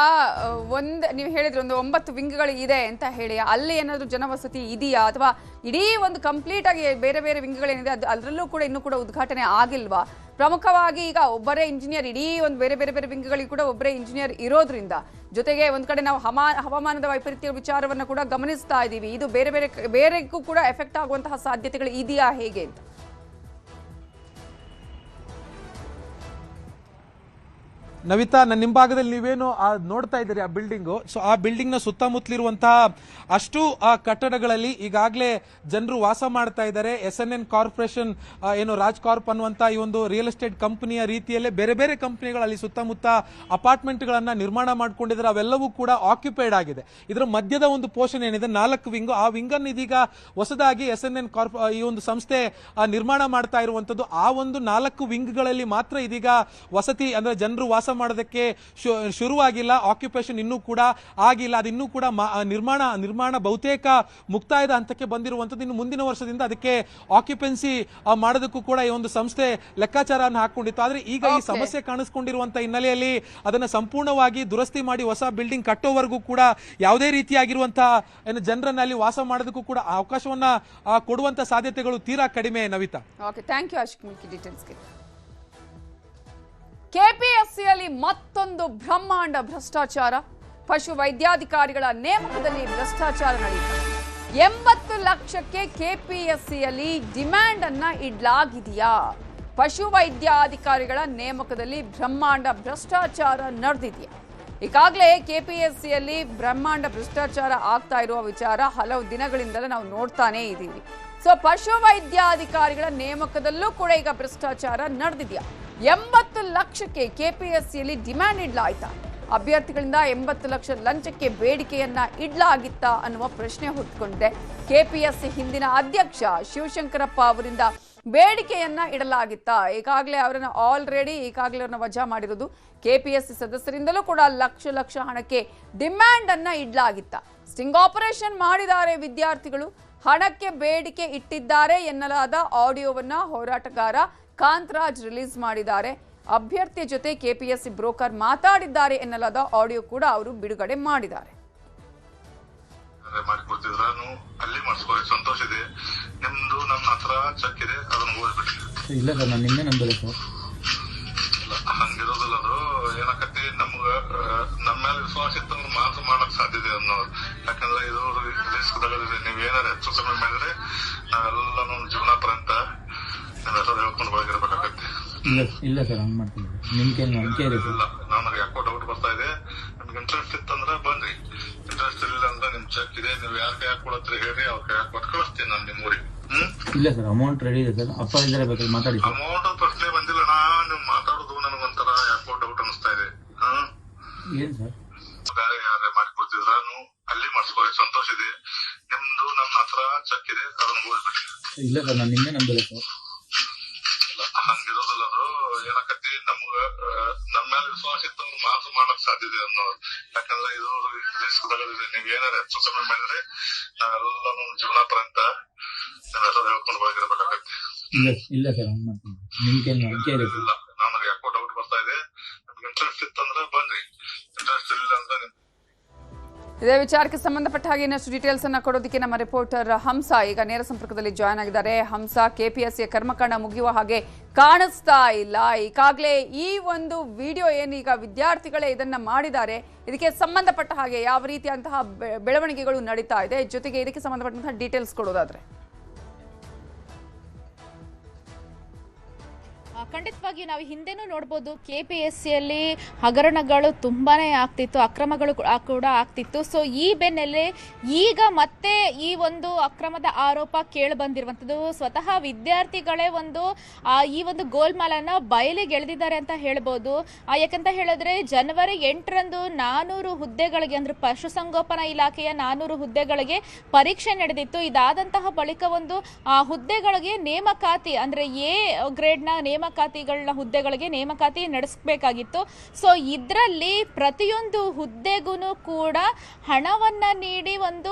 ನೀವು ಹೇಳಿದ್ರೆ ಒಂದು 9 ವಿಂಗ್ಗಳು ಇದೆ ಅಂತ ಹೇಳಿ, ಅಲ್ಲಿ ಏನಾದ್ರು ಜನವಸತಿ ಇದೆಯಾ ಅಥವಾ ಇಡೀ ಒಂದು ಕಂಪ್ಲೀಟ್ ಆಗಿ ಬೇರೆ ಬೇರೆ ವಿಂಗ್ಗಳೇನಿದೆ ಅದರಲ್ಲೂ ಕೂಡ ಇನ್ನೂ ಕೂಡ ಉದ್ಘಾಟನೆ ಆಗಿಲ್ವಾ? ಪ್ರಮುಖವಾಗಿ ಈಗ ಒಬ್ಬರೇ ಇಂಜಿನಿಯರ್, ಇಡೀ ಒಂದು ಬೇರೆ ಬೇರೆ ಬೇರೆ ವಿಂಗ್ಗಳಿಗೆ ಕೂಡ ಒಬ್ಬರೇ ಇಂಜಿನಿಯರ್ ಇರೋದ್ರಿಂದ, ಜೊತೆಗೆ ಒಂದ್ ಕಡೆ ನಾವು ಹವಾಮಾನದ ವೈಪರೀತ್ಯ ವಿಚಾರವನ್ನ ಕೂಡ ಗಮನಿಸ್ತಾ ಇದ್ದೀವಿ. ಇದು ಬೇರೆಗೂ ಕೂಡ ಎಫೆಕ್ಟ್ ಆಗುವಂತಹ ಸಾಧ್ಯತೆಗಳು ಇದೆಯಾ ಹೇಗೆ ಅಂತ? ನವಿತಾ, ನನ್ನ ಹಿಂಭಾಗದಲ್ಲಿ ನೀವೇನು ನೋಡ್ತಾ ಇದ್ದೀರಿ ಆ ಬಿಲ್ಡಿಂಗು, ಸೊ ಆ ಬಿಲ್ಡಿಂಗ್ ನ ಸುತ್ತಮುತ್ತಲಿರುವಂತಹ ಅಷ್ಟು ಆ ಕಟ್ಟಡಗಳಲ್ಲಿ ಈಗಾಗಲೇ ಜನರು ವಾಸ ಮಾಡ್ತಾ ಇದ್ದಾರೆ. SNN ಕಾರ್ಪೊರೇಷನ್ ಏನು ರಾಜ್ ಕಾರ್ಪ್ ಅನ್ನುವಂತ ಈ ಒಂದು ರಿಯಲ್ ಎಸ್ಟೇಟ್ ಕಂಪನಿಯ ರೀತಿಯಲ್ಲೇ ಬೇರೆ ಬೇರೆ ಕಂಪನಿಗಳಲ್ಲಿ ಸುತ್ತಮುತ್ತ ಅಪಾರ್ಟ್ಮೆಂಟ್ ಗಳನ್ನ ನಿರ್ಮಾಣ ಮಾಡ್ಕೊಂಡಿದ್ದಾರೆ. ಅವೆಲ್ಲವೂ ಕೂಡ ಆಕ್ಯುಪೈಡ್ ಆಗಿದೆ. ಇದರ ಮಧ್ಯದ ಒಂದು ಪೋರ್ಷನ್ ಏನಿದೆ 4 ವಿಂಗ್, ಆ ವಿಂಗ್ ಅನ್ನು ಇದೀಗ ಹೊಸದಾಗಿ SNN ಕಾರ್ಪ್ ಈ ಒಂದು ಸಂಸ್ಥೆ ನಿರ್ಮಾಣ ಮಾಡ್ತಾ ಇರುವಂತದ್ದು. ಆ ಒಂದು 4 ವಿಂಗ್ ಗಳಲ್ಲಿ ಮಾತ್ರ ಇದೀಗ ವಸತಿ ಅಂದ್ರೆ ಜನರು ವಾಸ ಮಾಡೋದಕ್ಕೆ ಶುರುವಾಗಿಲ್ಲ. ಆಕ್ಯುಪೇಷನ್ ಇನ್ನೂ ಕೂಡ ಆಗಿಲ್ಲ. ಅದು ಇನ್ನೂ ಕೂಡ ನಿರ್ಮಾಣ ಬಹುತೇಕ ಮುಕ್ತಾಯದ ಹಂತಕ್ಕೆ ಬಂದಿರುವಂತದ್ದು. ಇನ್ನು ಮುಂದಿನ ವರ್ಷದಿಂದ ಅದಕ್ಕೆ ಆಕ್ಯುಪೆನ್ಸಿ ಮಾಡೋದಕ್ಕೂ ಕೂಡ ಈ ಒಂದು ಸಂಸ್ಥೆ ಲೆಕ್ಕಾಚಾರವನ್ನು ಹಾಕೊಂಡಿತ್ತು. ಆದ್ರೆ ಈಗ ಈ ಸಮಸ್ಯೆ ಕಾಣಿಸ್ಕೊಂಡಿರುವಂತಹ ಹಿನ್ನೆಲೆಯಲ್ಲಿ ಅದನ್ನ ಸಂಪೂರ್ಣವಾಗಿ ದುರಸ್ತಿ ಮಾಡಿ ಹೊಸ ಬಿಲ್ಡಿಂಗ್ ಕಟ್ಟೋವರೆಗೂ ಕೂಡ ಯಾವುದೇ ರೀತಿಯಾಗಿರುವಂತಹ ಏನು ಜನರನ್ನ ಅಲ್ಲಿ ವಾಸ ಮಾಡೋದಕ್ಕೂ ಕೂಡ ಅವಕಾಶವನ್ನ ಕೊಡುವಂತ ಸಾಧ್ಯತೆಗಳು ತೀರಾ ಕಡಿಮೆ. Navita, okay, thank you Ashik Milki ಡೀಟೇಲ್ಸ್ಗೆ. ಕೆಪಿಎಸ್ಸಿಯಲ್ಲಿ ಮತ್ತೊಂದು ಬ್ರಹ್ಮಾಂಡ ಭ್ರಷ್ಟಾಚಾರ. ಪಶು ವೈದ್ಯಾಧಿಕಾರಿಗಳ ನೇಮಕದಲ್ಲಿ ಭ್ರಷ್ಟಾಚಾರ ನಡೆಯಿತು. 80 ಲಕ್ಷಕ್ಕೆ ಕೆಪಿಎಸ್ಸಿಯಲ್ಲಿ ಡಿಮ್ಯಾಂಡ್ ಅನ್ನ ಇಡ್ಲಾಗಿದೆಯಾ? ಪಶು ವೈದ್ಯಾಧಿಕಾರಿಗಳ ನೇಮಕದಲ್ಲಿ ಬ್ರಹ್ಮಾಂಡ ಭ್ರಷ್ಟಾಚಾರ ನಡೆದಿದೆಯಾ? ಈಗಾಗಲೇ ಕೆಪಿಎಸ್ಸಿಯಲ್ಲಿ ಬ್ರಹ್ಮಾಂಡ ಭ್ರಷ್ಟಾಚಾರ ಆಗ್ತಾ ಇರುವ ವಿಚಾರ ಹಲವು ದಿನಗಳಿಂದಲೇ ನಾವು ನೋಡ್ತಾನೆ ಇದ್ದೀವಿ. ಸೊ ಪಶು ವೈದ್ಯಾಧಿಕಾರಿಗಳ ನೇಮಕದಲ್ಲೂ ಕೂಡ ಈಗ ಭ್ರಷ್ಟಾಚಾರ ನಡೆದಿದೆಯಾ? 80 ಲಕ್ಷಕ್ಕೆ ಕೆಪಿಎಸ್ಸಿಯಲ್ಲಿ ಡಿಮ್ಯಾಂಡ್ ಇಡ್ಲಾಯ್ತಾ? ಅಭ್ಯರ್ಥಿಗಳಿಂದ 80 ಲಕ್ಷ ಲಂಚಕ್ಕೆ ಬೇಡಿಕೆಯನ್ನ ಇಡ್ಲಾಗಿತ್ತಾ ಅನ್ನುವ ಪ್ರಶ್ನೆ ಹುಟ್ಟುಕೊಂಡಿದೆ. ಕೆಪಿಎಸ್ಸಿ ಹಿಂದಿನ ಅಧ್ಯಕ್ಷ ಶಿವಶಂಕರಪ್ಪ ಅವರಿಂದ ಬೇಡಿಕೆಯನ್ನ ಇಡಲಾಗಿತ್ತಾ? ಈಗಾಗಲೇ ಅವರನ್ನ ಈಗಾಗಲೇ ಅವ್ರನ್ನ ವಜಾ ಮಾಡಿರೋದು. ಕೆಪಿಎಸ್ಸಿ ಸದಸ್ಯರಿಂದಲೂ ಕೂಡ ಲಕ್ಷ ಹಣಕ್ಕೆ ಡಿಮ್ಯಾಂಡ್ ಅನ್ನ ಇಡ್ಲಾಗಿತ್ತಾ? ಸ್ಟಿಂಗ್ ಆಪರೇಷನ್ ಮಾಡಿದ್ದಾರೆ ವಿದ್ಯಾರ್ಥಿಗಳು, ಹಣಕ್ಕೆ ಬೇಡಿಕೆ ಇಟ್ಟಿದ್ದಾರೆ ಎನ್ನಲಾದ ಆಡಿಯೋವನ್ನ ಹೋರಾಟಗಾರ ಕಾಂತರಾಜ್ ರಿಲೀಸ್ ಮಾಡಿದ್ದಾರೆ. ಅಭ್ಯರ್ಥಿಯ ಜೊತೆ ಕೆಪಿಎಸ್ಸಿ ಬ್ರೋಕರ್ ಮಾತಾಡಿದ್ದಾರೆ ಎನ್ನಲಾದ ಆಡಿಯೋ ಕೂಡ ಅವರು ಬಿಡುಗಡೆ ಮಾಡಿದ್ದಾರೆ. ಅಲ್ಲಿ ಸಂತೋಷ ಇದೆ, ನಿಮ್ದು ನನ್ನ ಹತ್ರ ಚೆಕ್ ಇದೆ, ಅದನ್ನ ಓದ್ಬಿಟ್ರಿ. ಇಲ್ಲ ಸರ್, ನಾನು ನಿನ್ನೆ ನಂಬರ್ ಸರ್. ಹಂಗಿರೋದಿಲ್ಲ, ಅದು ಏನಕತಿ ನಮ್ಗ ನಮ್ಮ ಮೇಲೆ ವಿಶ್ವಾಸ ಇತ್ತಂದ್ರೆ ಮಾತ್ರ ಮಾಡಕ್ ಸಾಧ್ಯತೆ ಅನ್ನೋರು. ಯಾಕಂದ್ರೆ ಇದು ರಿಸ್ಕ್ ತಗೋದಿದೆ. ನೀವ್ ಏನಾರ ಹೆಚ್ಚು ಕಮ್ಮಿ ಮಾಡಿದ್ರೆ ನಾವೆಲ್ಲ ನಮ್ಮ ಜೀವನ ಪರ್ಯಂತ ನಿಮ್ ಹೆಸರು ಹೇಳ್ಕೊಂಡು ಒಳಗಿರ್ಬೇಕಾಗತ್ತೆ. ಇಲ್ಲ ಸರ್, ಹಂಗ್ ಮಾಡ್ತೀನಿ. ಇಲ್ಲ, ನನಗೆ ಯಾಕೋ ಡೌಟ್ ಬರ್ತಾ ಇದೆ. ನಿಮ್ಗೆ ಇಂಟ್ರೆಸ್ಟ್ ಇತ್ತಂದ್ರೆ ಬನ್ರಿ, ಇಂಟ್ರೆಸ್ಟ್ ಇಲ್ಲ ಅಂದ್ರೆ ನಿಮ್ ಚೆಕ್ ಇದೆ, ನೀವು ಯಾರ್ ಕೈ ಕೊಡತ್ರಿ ಹೇಳ್ರಿ, ಅವ್ರ ಕೈ ಕೊಟ್ಟು ಕಳಿಸ್ತೀನಿ ನಾನು ನಿಮ್ ಊರಿಗೆ. ಇಲ್ಲ ಸರ್, ಅಮೌಂಟ್ ರೆಡಿ ಇದೆ ಸರ್. ಅಪ್ಪ ಇದ್ದಾರೆ, ಬೇಕಾದ್ರೆ ಮಾತಾಡಿ. ಅಮೌಂಟ್ ಪ್ರಶ್ನೆ ಬಂದಿಲ್ಲ. ನೀವು ಮಾತಾಡೋದು ನನಗೊಂಥರ ಯಾಕೋ ಡೌಟ್ ಅನಿಸ್ತಾ ಇದೆ. ಏನ್ ಸರ್? ಬೇರೆ ಯಾರೇ ಮಾಡಿಕೊಡ್ತಿದ್ರ ಅಲ್ಲಿ ಮಾಡಿಸ್ಕೊಳ್ಳಿ, ಸಂತೋಷ ಇದೆ. ನಿಮ್ದು ನನ್ನ ಹತ್ರ ಚೆಕ್ ಇದೆ, ಅದನ್ನ ಓದ್ಬಿಟ್ರಿ. ಇಲ್ಲ ಸರ್, ನಾನು ನಿನ್ನೆ ನಂಬರ್ ಸರ್. ಹಂಗಿರೋದಿಲ್ಲ, ಅದು ಏನಕತಿ ನಮ್ಗ ನಮ್ಮ ಮೇಲೆ ವಿಶ್ವಾಸ ಇತ್ತಂದ್ರೆ ಮಾತ್ರ ಮಾಡಕ್ ಸಾಧ್ಯತೆ ಅನ್ನೋರು. ಯಾಕಂದ್ರೆ ಇದು ರಿಸ್ಕ್ ತಗೋದಿದೆ. ನೀವ್ ಏನಾರ ಹೆಚ್ಚು ಕಮ್ಮಿ ಮಾಡಿದ್ರೆ ನಾವೆಲ್ಲ ನಮ್ಮ ಜೀವನ ಪರ್ಯಂತ ನಿಮ್ ಹೆಸರು ಹೇಳ್ಕೊಂಡು ಒಳಗಿರ್ಬೇಕಾಗತ್ತೆ. ಇಲ್ಲ ಸರ್, ಹಂಗ್ ಮಾಡ್ತೀನಿ. ಇಲ್ಲ, ನನಗೆ ಯಾಕೋ ಡೌಟ್ ಬರ್ತಾ ಇದೆ. ನಿಮ್ಗೆ ಇಂಟ್ರೆಸ್ಟ್ ಇತ್ತಂದ್ರೆ ಬನ್ರಿ, ಇಂಟ್ರೆಸ್ಟ್ ಇಲ್ಲ ಅಂದ್ರೆ ಇದೇ ವಿಚಾರಕ್ಕೆ ಸಂಬಂಧಪಟ್ಟ ಹಾಗೆ ಇನ್ನಷ್ಟು ಡೀಟೇಲ್ಸ್ ಅನ್ನ ಕೊಡೋದಕ್ಕೆ ನಮ್ಮ ರಿಪೋರ್ಟರ್ ಹಂಸ ಈಗ ನೇರ ಸಂಪರ್ಕದಲ್ಲಿ ಜಾಯ್ನ್ ಆಗಿದ್ದಾರೆ. ಹಂಸ, ಕೆಪಿಎಸ್ಸಿಯ ಕರ್ಮಕಾಂಡ ಮುಗಿಯುವ ಹಾಗೆ ಕಾಣಿಸ್ತಾ ಇಲ್ಲ. ಈಗಾಗಲೇ ಈ ಒಂದು ವಿಡಿಯೋ ಏನೀಗ ವಿದ್ಯಾರ್ಥಿಗಳೇ ಇದನ್ನ ಮಾಡಿದ್ದಾರೆ, ಇದಕ್ಕೆ ಸಂಬಂಧಪಟ್ಟ ಹಾಗೆ ಯಾವ ರೀತಿಯಂತಹ ಬೆಳವಣಿಗೆಗಳು ನಡೀತಾ ಇದೆ, ಜೊತೆಗೆ ಇದಕ್ಕೆ ಸಂಬಂಧಪಟ್ಟಂತಹ ಡೀಟೇಲ್ಸ್ ಕೊಡೋದಾದ್ರೆ? ಖಂಡಿತವಾಗಿ ನಾವು ಹಿಂದೆನೂ ನೋಡ್ಬೋದು, ಕೆಪಿಎಸ್ಸಿಯಲ್ಲಿ ಹಗರಣಗಳು ತುಂಬಾನೇ ಆಗ್ತಿತ್ತು, ಅಕ್ರಮಗಳು ಕೂಡ ಆಗ್ತಿತ್ತು. ಸೊ ಈ ಬೆನ್ನಲ್ಲೇ ಈಗ ಮತ್ತೆ ಈ ಒಂದು ಅಕ್ರಮದ ಆರೋಪ ಕೇಳಿ ಬಂದಿರುವಂಥದ್ದು. ಸ್ವತಃ ವಿದ್ಯಾರ್ಥಿಗಳೇ ಈ ಒಂದು ಗೋಲ್ಮಾಲನ್ನ ಬಯಲಿಗೆ ಎಳೆದಿದ್ದಾರೆ ಅಂತ ಹೇಳ್ಬೋದು. ಯಾಕಂತ ಹೇಳಿದ್ರೆ ಜನವರಿ 8ರಂದು 400 ಹುದ್ದೆಗಳಿಗೆ ಅಂದ್ರೆ ಪಶುಸಂಗೋಪನಾ ಇಲಾಖೆಯ 400 ಹುದ್ದೆಗಳಿಗೆ ಪರೀಕ್ಷೆ ನಡೆದಿತ್ತು. ಇದಾದಂತಹ ಬಳಿಕ ಹುದ್ದೆಗಳಿಗೆ ನೇಮಕಾತಿ ಅಂದ್ರೆ ಎ ಗ್ರೇಡ್ನ ನೇಮಕಾತಿಗಳನ್ನ ಹುದ್ದೆಗಳಿಗೆ ನೇಮಕಾತಿ ನಡೆಸಬೇಕಾಗಿತ್ತು. ಸೊ ಇದರಲ್ಲಿ ಪ್ರತಿಯೊಂದು ಹುದ್ದೆಗೂ ಕೂಡ ಹಣವನ್ನ ನೀಡಿ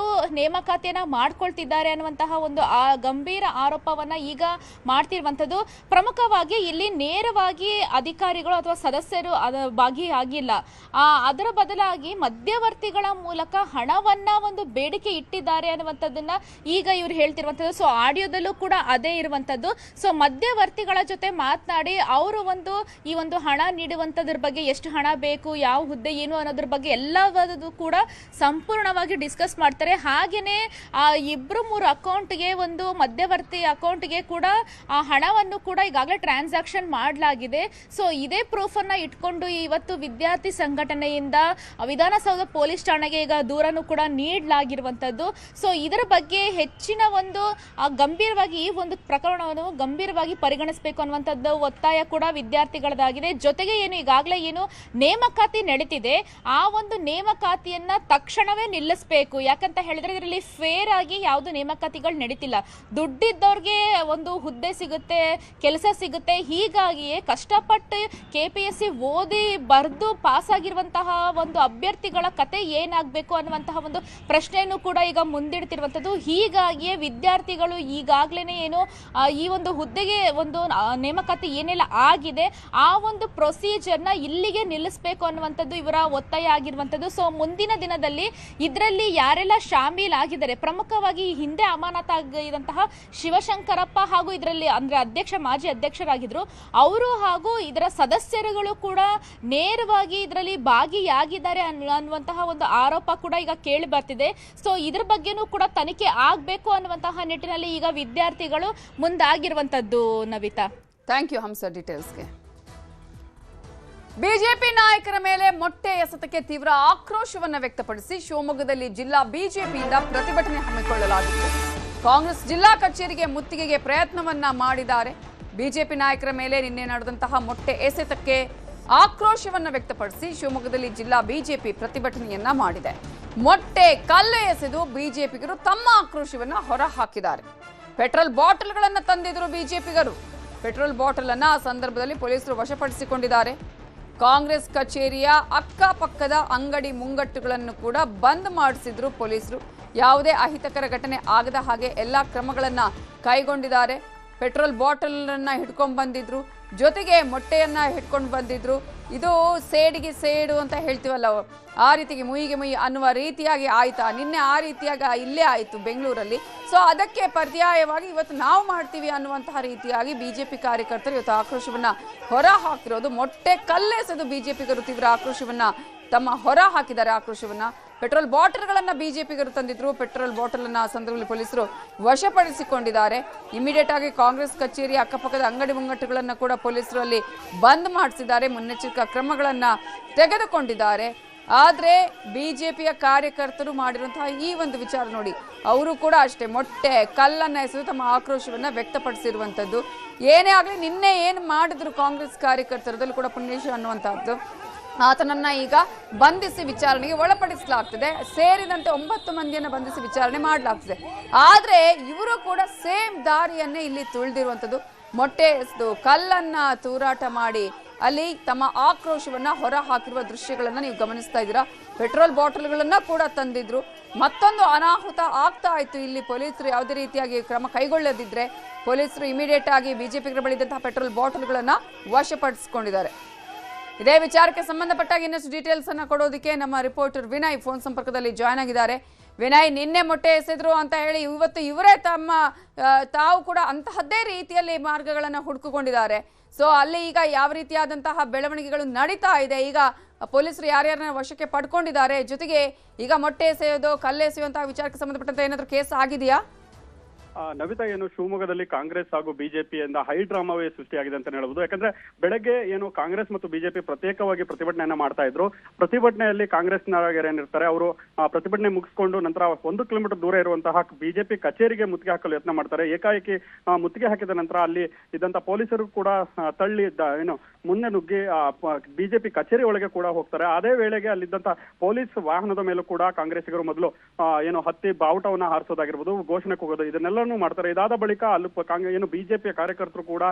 ನೇಮಕಾತಿಯನ್ನ ಮಾಡ್ಕೊಳ್ತಿದ್ದಾರೆ ಅನ್ನುವಂತಹ ಗಂಭೀರ ಆರೋಪವನ್ನ ಈಗ ಮಾಡ್ತಿರುವಂಥದ್ದು. ಪ್ರಮುಖವಾಗಿ ಇಲ್ಲಿ ನೇರವಾಗಿ ಅಧಿಕಾರಿಗಳು ಅಥವಾ ಸದಸ್ಯರು ಭಾಗಿಯಾಗಿಲ್ಲ. ಅದರ ಬದಲಾಗಿ ಮಧ್ಯವರ್ತಿಗಳ ಮೂಲಕ ಹಣವನ್ನ ಬೇಡಿಕೆ ಇಟ್ಟಿದ್ದಾರೆ ಅನ್ನುವಂಥದ್ದನ್ನ ಈಗ ಇವ್ರು ಹೇಳ್ತಿರುವಂಥದ್ದು. ಸೊ ಆಡಿಯೋದಲ್ಲೂ ಕೂಡ ಅದೇ ಇರುವಂಥದ್ದು. ಸೊ ಮಧ್ಯವರ್ತಿಗಳ ಜೊತೆ ಮಾತನಾಡಿ ಮಾತನಾಡಿ ಅವರು ಈ ಒಂದು ಹಣ ನೀಡುವಂಥದ್ರ ಬಗ್ಗೆ ಎಷ್ಟು ಹಣ ಬೇಕು, ಯಾವ ಹುದ್ದೆ ಏನು ಅನ್ನೋದ್ರ ಬಗ್ಗೆ ಎಲ್ಲವೂ ಕೂಡ ಸಂಪೂರ್ಣವಾಗಿ ಡಿಸ್ಕಸ್ ಮಾಡ್ತಾರೆ. ಹಾಗೆಯೇ ಆ 2-3 ಅಕೌಂಟ್ಗೆ, ಒಂದು ಮಧ್ಯವರ್ತಿ ಅಕೌಂಟ್ಗೆ ಕೂಡ ಆ ಹಣವನ್ನು ಕೂಡ ಈಗಾಗಲೇ ಟ್ರಾನ್ಸಾಕ್ಷನ್ ಮಾಡಲಾಗಿದೆ. ಸೊ ಇದೇ ಪ್ರೂಫನ್ನು ಇಟ್ಕೊಂಡು ಇವತ್ತು ವಿದ್ಯಾರ್ಥಿ ಸಂಘಟನೆಯಿಂದ ವಿಧಾನಸೌಧ ಪೊಲೀಸ್ ಠಾಣೆಗೆ ಈಗ ದೂರನ್ನು ಕೂಡ ನೀಡಲಾಗಿರುವಂಥದ್ದು. ಸೊ ಇದರ ಬಗ್ಗೆ ಹೆಚ್ಚಿನ ಒಂದು ಗಂಭೀರವಾಗಿ ಈ ಒಂದು ಪ್ರಕರಣವನ್ನು ಗಂಭೀರವಾಗಿ ಪರಿಗಣಿಸಬೇಕು ಅನ್ನುವಂಥದ್ದು ಒತ್ತಾಯ ಕೂಡ ವಿದ್ಯಾರ್ಥಿಗಳದಾಗಿದೆ. ಜೊತೆಗೆ ಈಗಾಗಲೇ ನೇಮಕಾತಿ ನಡೀತಿದೆ, ಆ ಒಂದು ನೇಮಕಾತಿಯನ್ನ ತಕ್ಷಣವೇ ನಿಲ್ಲಿಸಬೇಕು. ಯಾಕಂತ ಹೇಳಿದ್ರೆ ಇದರಲ್ಲಿ ಫೇರ್ ಆಗಿ ಯಾವುದು ನೇಮಕಾತಿಗಳು ನಡೀತಿಲ್ಲ. ದುಡ್ಡಿದ್ದವ್ರಿಗೆ ಒಂದು ಹುದ್ದೆ ಸಿಗುತ್ತೆ, ಕೆಲಸ ಸಿಗುತ್ತೆ. ಹೀಗಾಗಿಯೇ ಕಷ್ಟಪಟ್ಟು KPSC ಓದಿ ಬರೆದು ಪಾಸ್ ಆಗಿರುವಂತಹ ಒಂದು ಅಭ್ಯರ್ಥಿಗಳ ಕತೆ ಏನಾಗಬೇಕು ಅನ್ನುವಂತಹ ಒಂದು ಪ್ರಶ್ನೆಯನ್ನು ಕೂಡ ಈಗ ಮುಂದಿಡ್ತಿರುವಂಥದ್ದು. ಹೀಗಾಗಿಯೇ ವಿದ್ಯಾರ್ಥಿಗಳು ಈಗಾಗಲೇ ಈ ಒಂದು ಹುದ್ದೆಗೆ ಒಂದು ನೇಮಕಾತಿ ಏನೆಲ್ಲ ಆಗಿದೆ ಆ ಒಂದು ಪ್ರೊಸೀಜರ್ನ ಇಲ್ಲಿಗೆ ನಿಲ್ಲಿಸಬೇಕು ಅನ್ನುವಂಥದ್ದು ಇವರ ಒತ್ತಾಯ ಆಗಿರುವಂಥದ್ದು. ಸೊ ಮುಂದಿನ ದಿನದಲ್ಲಿ ಇದರಲ್ಲಿ ಯಾರೆಲ್ಲ ಶಾಮೀಲ್ ಆಗಿದ್ದಾರೆ, ಪ್ರಮುಖವಾಗಿ ಹಿಂದೆ ಅಮಾನತಾಗಿದ್ದಂತಹ ಶಿವಶಂಕರಪ್ಪ ಹಾಗೂ ಇದರಲ್ಲಿ ಅಂದ್ರೆ ಮಾಜಿ ಅಧ್ಯಕ್ಷರಾಗಿದ್ರು ಅವರು ಹಾಗೂ ಇದರ ಸದಸ್ಯರುಗಳು ಕೂಡ ನೇರವಾಗಿ ಇದರಲ್ಲಿ ಭಾಗಿಯಾಗಿದ್ದಾರೆ ಅನ್ನುವಂತಹ ಒಂದು ಆರೋಪ ಕೂಡ ಈಗ ಕೇಳಿ ಬರ್ತಿದೆ. ಸೊ ಇದ್ರ ಬಗ್ಗೆನೂ ಕೂಡ ತನಿಖೆ ಆಗಬೇಕು ಅನ್ನುವಂತಹ ನಿಟ್ಟಿನಲ್ಲಿ ಈಗ ವಿದ್ಯಾರ್ಥಿಗಳು ಮುಂದಾಗಿರುವಂತದ್ದು. ನವಿತಾ, ಥ್ಯಾಂಕ್ ಯು ಹಂಸ ಡೀಟೇಲ್ಸ್ಗೆ. ಬಿಜೆಪಿ ನಾಯಕರ ಮೇಲೆ ಮೊಟ್ಟೆ ಎಸೆತಕ್ಕೆ ತೀವ್ರ ಆಕ್ರೋಶವನ್ನು ವ್ಯಕ್ತಪಡಿಸಿ ಶಿವಮೊಗ್ಗದಲ್ಲಿ ಜಿಲ್ಲಾ ಬಿಜೆಪಿಯಿಂದ ಪ್ರತಿಭಟನೆ ಹಮ್ಮಿಕೊಳ್ಳಲಾಗಿತ್ತು. ಕಾಂಗ್ರೆಸ್ ಜಿಲ್ಲಾ ಕಚೇರಿಗೆ ಮುತ್ತಿಗೆಗೆ ಪ್ರಯತ್ನವನ್ನ ಮಾಡಿದ್ದಾರೆ. ಬಿಜೆಪಿ ನಾಯಕರ ಮೇಲೆ ನಿನ್ನೆ ನಡೆದಂತಹ ಮೊಟ್ಟೆ ಎಸೆತಕ್ಕೆ ಆಕ್ರೋಶವನ್ನು ವ್ಯಕ್ತಪಡಿಸಿ ಶಿವಮೊಗ್ಗದಲ್ಲಿ ಜಿಲ್ಲಾ ಬಿಜೆಪಿ ಪ್ರತಿಭಟನೆಯನ್ನ ಮಾಡಿದೆ. ಮೊಟ್ಟೆ ಕಲ್ಲು ಎಸೆದು ಬಿಜೆಪಿಗರು ತಮ್ಮ ಆಕ್ರೋಶವನ್ನು ಹೊರಹಾಕಿದ್ದಾರೆ. ಪೆಟ್ರೋಲ್ ಬಾಟಲ್ಗಳನ್ನು ತಂದಿದ್ರು ಬಿಜೆಪಿಗರು. ಪೆಟ್ರೋಲ್ ಬಾಟಲ್ ಅನ್ನ ಆ ಸಂದರ್ಭದಲ್ಲಿ ಪೊಲೀಸರು ವಶಪಡಿಸಿಕೊಂಡಿದ್ದಾರೆ. ಕಾಂಗ್ರೆಸ್ ಕಚೇರಿಯ ಅಕ್ಕಪಕ್ಕದ ಅಂಗಡಿ ಮುಂಗಟ್ಟುಗಳನ್ನು ಕೂಡ ಬಂದ್ ಮಾಡಿಸಿದ್ರು ಪೊಲೀಸರು. ಯಾವುದೇ ಅಹಿತಕರ ಘಟನೆ ಆಗದ ಹಾಗೆ ಎಲ್ಲ ಕ್ರಮಗಳನ್ನ ಕೈಗೊಂಡಿದ್ದಾರೆ. ಪೆಟ್ರೋಲ್ ಬಾಟಲ್ ಅನ್ನ ಹಿಡ್ಕೊಂಡು ಬಂದಿದ್ರು, ಜೊತೆಗೆ ಮೊಟ್ಟೆಯನ್ನ ಹಿಡ್ಕೊಂಡು ಬಂದಿದ್ರು. ಇದು ಸೇಡಿಗೆ ಸೇಡು ಅಂತ ಹೇಳ್ತೀವಲ್ಲ, ಆ ರೀತಿಗೆ ಮುಯಿಗೆ ಮುಯಿ ಅನ್ನುವ ರೀತಿಯಾಗಿ ಆಯ್ತಾ ನಿನ್ನೆ, ಆ ರೀತಿಯಾಗಿ ಇಲ್ಲೇ ಆಯಿತು ಬೆಂಗಳೂರಲ್ಲಿ. ಸೊ ಅದಕ್ಕೆ ಪರ್ಯಾಯವಾಗಿ ಇವತ್ತು ನಾವು ಮಾಡ್ತೀವಿ ಅನ್ನುವಂತಹ ರೀತಿಯಾಗಿ ಬಿಜೆಪಿ ಕಾರ್ಯಕರ್ತರು ಇವತ್ತು ಆಕ್ರೋಶವನ್ನ ಹೊರ ಹಾಕಿರೋದು. ಮೊಟ್ಟೆ ಕಲ್ಲೆಸೆದು ಬಿಜೆಪಿಗರು ತೀವ್ರ ಆಕ್ರೋಶವನ್ನ ತಮ್ಮ ಹೊರ ಹಾಕಿದ್ದಾರೆ. ಆಕ್ರೋಶವನ್ನ ಪೆಟ್ರೋಲ್ ಬಾಟಲ್ಗಳನ್ನ ಬಿಜೆಪಿಗರು ತಂದಿದ್ರು. ಪೆಟ್ರೋಲ್ ಬಾಟಲ್ ಅನ್ನ ಸಂದರ್ಭದಲ್ಲಿ ಪೊಲೀಸರು ವಶಪಡಿಸಿಕೊಂಡಿದ್ದಾರೆ. ಇಮಿಡಿಯೇಟ್ ಆಗಿ ಕಾಂಗ್ರೆಸ್ ಕಚೇರಿ ಅಕ್ಕಪಕ್ಕದ ಅಂಗಡಿ ಮುಂಗಟ್ಟುಗಳನ್ನ ಕೂಡ ಪೊಲೀಸರು ಅಲ್ಲಿ ಬಂದ್ ಮಾಡಿಸಿದ್ದಾರೆ. ಮುನ್ನೆಚ್ಚರಿಕಾ ಕ್ರಮಗಳನ್ನ ತೆಗೆದುಕೊಂಡಿದ್ದಾರೆ. ಆದ್ರೆ ಬಿಜೆಪಿಯ ಕಾರ್ಯಕರ್ತರು ಮಾಡಿರುವಂತಹ ಈ ಒಂದು ವಿಚಾರ ನೋಡಿ, ಅವರು ಕೂಡ ಅಷ್ಟೇ ಮೊಟ್ಟೆ ಕಲ್ಲನ್ನ ಎಸೆದು ತಮ್ಮ ಆಕ್ರೋಶವನ್ನ ವ್ಯಕ್ತಪಡಿಸಿರುವಂತದ್ದು. ಏನೇ ಆಗಲಿ ನಿನ್ನೆ ಏನು ಮಾಡಿದ್ರು ಕಾಂಗ್ರೆಸ್ ಕಾರ್ಯಕರ್ತರದಲ್ಲೂ ಕೂಡ ಪುಣ್ಯೇಶ್ ಅನ್ನುವಂತಹದ್ದು, ಆತನನ್ನ ಈಗ ಬಂಧಿಸಿ ವಿಚಾರಣೆಗೆ ಒಳಪಡಿಸಲಾಗ್ತದೆ. ಸೇರಿದಂತೆ 9 ಮಂದಿಯನ್ನು ಬಂಧಿಸಿ ವಿಚಾರಣೆ ಮಾಡಲಾಗ್ತದೆ. ಆದ್ರೆ ಇವರು ಕೂಡ ಸೇಮ್ ದಾರಿಯನ್ನೇ ಇಲ್ಲಿ ತುಳಿದಿರುವಂಥದ್ದು. ಮೊಟ್ಟೆ ಎಸೆದು ಕಲ್ಲನ್ನ ತೂರಾಟ ಮಾಡಿ ಅಲ್ಲಿ ತಮ್ಮ ಆಕ್ರೋಶವನ್ನ ಹೊರ ಹಾಕಿರುವ ದೃಶ್ಯಗಳನ್ನ ನೀವು ಗಮನಿಸ್ತಾ ಇದ್ದೀರಾ. ಪೆಟ್ರೋಲ್ ಬಾಟಲ್ಗಳನ್ನ ಕೂಡ ತಂದಿದ್ರು. ಮತ್ತೊಂದು ಅನಾಹುತ ಆಗ್ತಾ ಇತ್ತು ಇಲ್ಲಿ. ಪೊಲೀಸರು ಯಾವುದೇ ರೀತಿಯಾಗಿ ಕ್ರಮ ಕೈಗೊಳ್ಳದಿದ್ರೆ ಪೊಲೀಸರು ಇಮಿಡಿಯೇಟ್ ಆಗಿ ಬಿಜೆಪಿಗರ ಬಳಿದಂತಹ ಪೆಟ್ರೋಲ್ ಬಾಟಲ್ಗಳನ್ನ ವಶಪಡಿಸಿಕೊಂಡಿದ್ದಾರೆ. ಇದೇ ವಿಚಾರಕ್ಕೆ ಸಂಬಂಧಪಟ್ಟಾಗ ಇನ್ನಷ್ಟು ಡೀಟೇಲ್ಸ್ ಅನ್ನ ಕೊಡೋದಕ್ಕೆ ನಮ್ಮ ರಿಪೋರ್ಟರ್ ವಿನಯ್ ಫೋನ್ ಸಂಪರ್ಕದಲ್ಲಿ ಜಾಯ್ನ್ ಆಗಿದ್ದಾರೆ. ವಿನಯ್, ನಿನ್ನೆ ಮೊಟ್ಟೆ ಎಸೆದ್ರು ಅಂತ ಹೇಳಿ ಇವತ್ತು ಇವರೇ ತಾವು ಕೂಡ ಅಂತಹದ್ದೇ ರೀತಿಯಲ್ಲಿ ಮಾರ್ಗಗಳನ್ನು ಹುಡುಕಿಕೊಂಡಿದ್ದಾರೆ. ಸೊ ಅಲ್ಲಿ ಈಗ ಯಾವ ರೀತಿಯಾದಂತಹ ಬೆಳವಣಿಗೆಗಳು ನಡೀತಾ ಇದೆ, ಈಗ ಪೊಲೀಸರು ಯಾರ್ಯಾರನ್ನ ವಶಕ್ಕೆ ಪಡ್ಕೊಂಡಿದ್ದಾರೆ, ಜೊತೆಗೆ ಈಗ ಮೊಟ್ಟೆ ಎಸೆಯೋದು ಕಲ್ಲೆಸೆಯುವಂತಹ ವಿಚಾರಕ್ಕೆ ಸಂಬಂಧಪಟ್ಟಂತೆ ಏನಾದರೂ ಕೇಸ್ ಆಗಿದೆಯಾ? ನವಿತಾ, ಏನು ಶಿವಮೊಗ್ಗದಲ್ಲಿ ಕಾಂಗ್ರೆಸ್ ಹಾಗೂ ಬಿಜೆಪಿಯಿಂದ ಹೈ ಡ್ರಾಮಾವೇ ಸೃಷ್ಟಿಯಾಗಿದೆ ಅಂತ ಹೇಳಬಹುದು. ಯಾಕಂದ್ರೆ ಬೆಳಗ್ಗೆ ಏನು ಕಾಂಗ್ರೆಸ್ ಮತ್ತು ಬಿಜೆಪಿ ಪ್ರತ್ಯೇಕವಾಗಿ ಪ್ರತಿಭಟನೆಯನ್ನ ಮಾಡ್ತಾ ಇದ್ರು. ಪ್ರತಿಭಟನೆಯಲ್ಲಿ ಕಾಂಗ್ರೆಸ್ ನಾಯಕರು ಏನಿರ್ತಾರೆ ಅವರು ಪ್ರತಿಭಟನೆ ಮುಗಿಸ್ಕೊಂಡು ನಂತರ 1 ಕಿಲೋಮೀಟರ್ ದೂರ ಇರುವಂತಹ ಬಿಜೆಪಿ ಕಚೇರಿಗೆ ಮುತ್ತಿಗೆ ಹಾಕಲು ಯತ್ನ ಮಾಡ್ತಾರೆ. ಏಕಾಏಕಿ ಮುತ್ತಿಗೆ ಹಾಕಿದ ನಂತರ ಅಲ್ಲಿ ಇದ್ದಂತ ಪೊಲೀಸರು ಕೂಡ ತಳ್ಳಿ ಏನು ಮುಂದೆ ನುಗ್ಗಿ ಬಿಜೆಪಿ ಕಚೇರಿ ಒಳಗೆ ಕೂಡ ಹೋಗ್ತಾರೆ. ಅದೇ ವೇಳೆಗೆ ಅಲ್ಲಿದ್ದಂತ ಪೊಲೀಸ್ ವಾಹನದ ಮೇಲೂ ಕೂಡ ಕಾಂಗ್ರೆಸ್ಸಿಗರು ಮೊದಲು ಏನು ಹತ್ತಿ ಬಾವುಟವನ್ನ ಹಾರಿಸೋದಾಗಿರ್ಬೋದು, ಘೋಷಣೆ ಕೂಗೋದು, ಇದನ್ನೆಲ್ಲ ಮಾಡ್ತಾರೆ. ಇದಾದ ಬಳಿಕ ಅಲ್ಲಿ ಏನು ಬಿಜೆಪಿಯ ಕಾರ್ಯಕರ್ತರು ಕೂಡ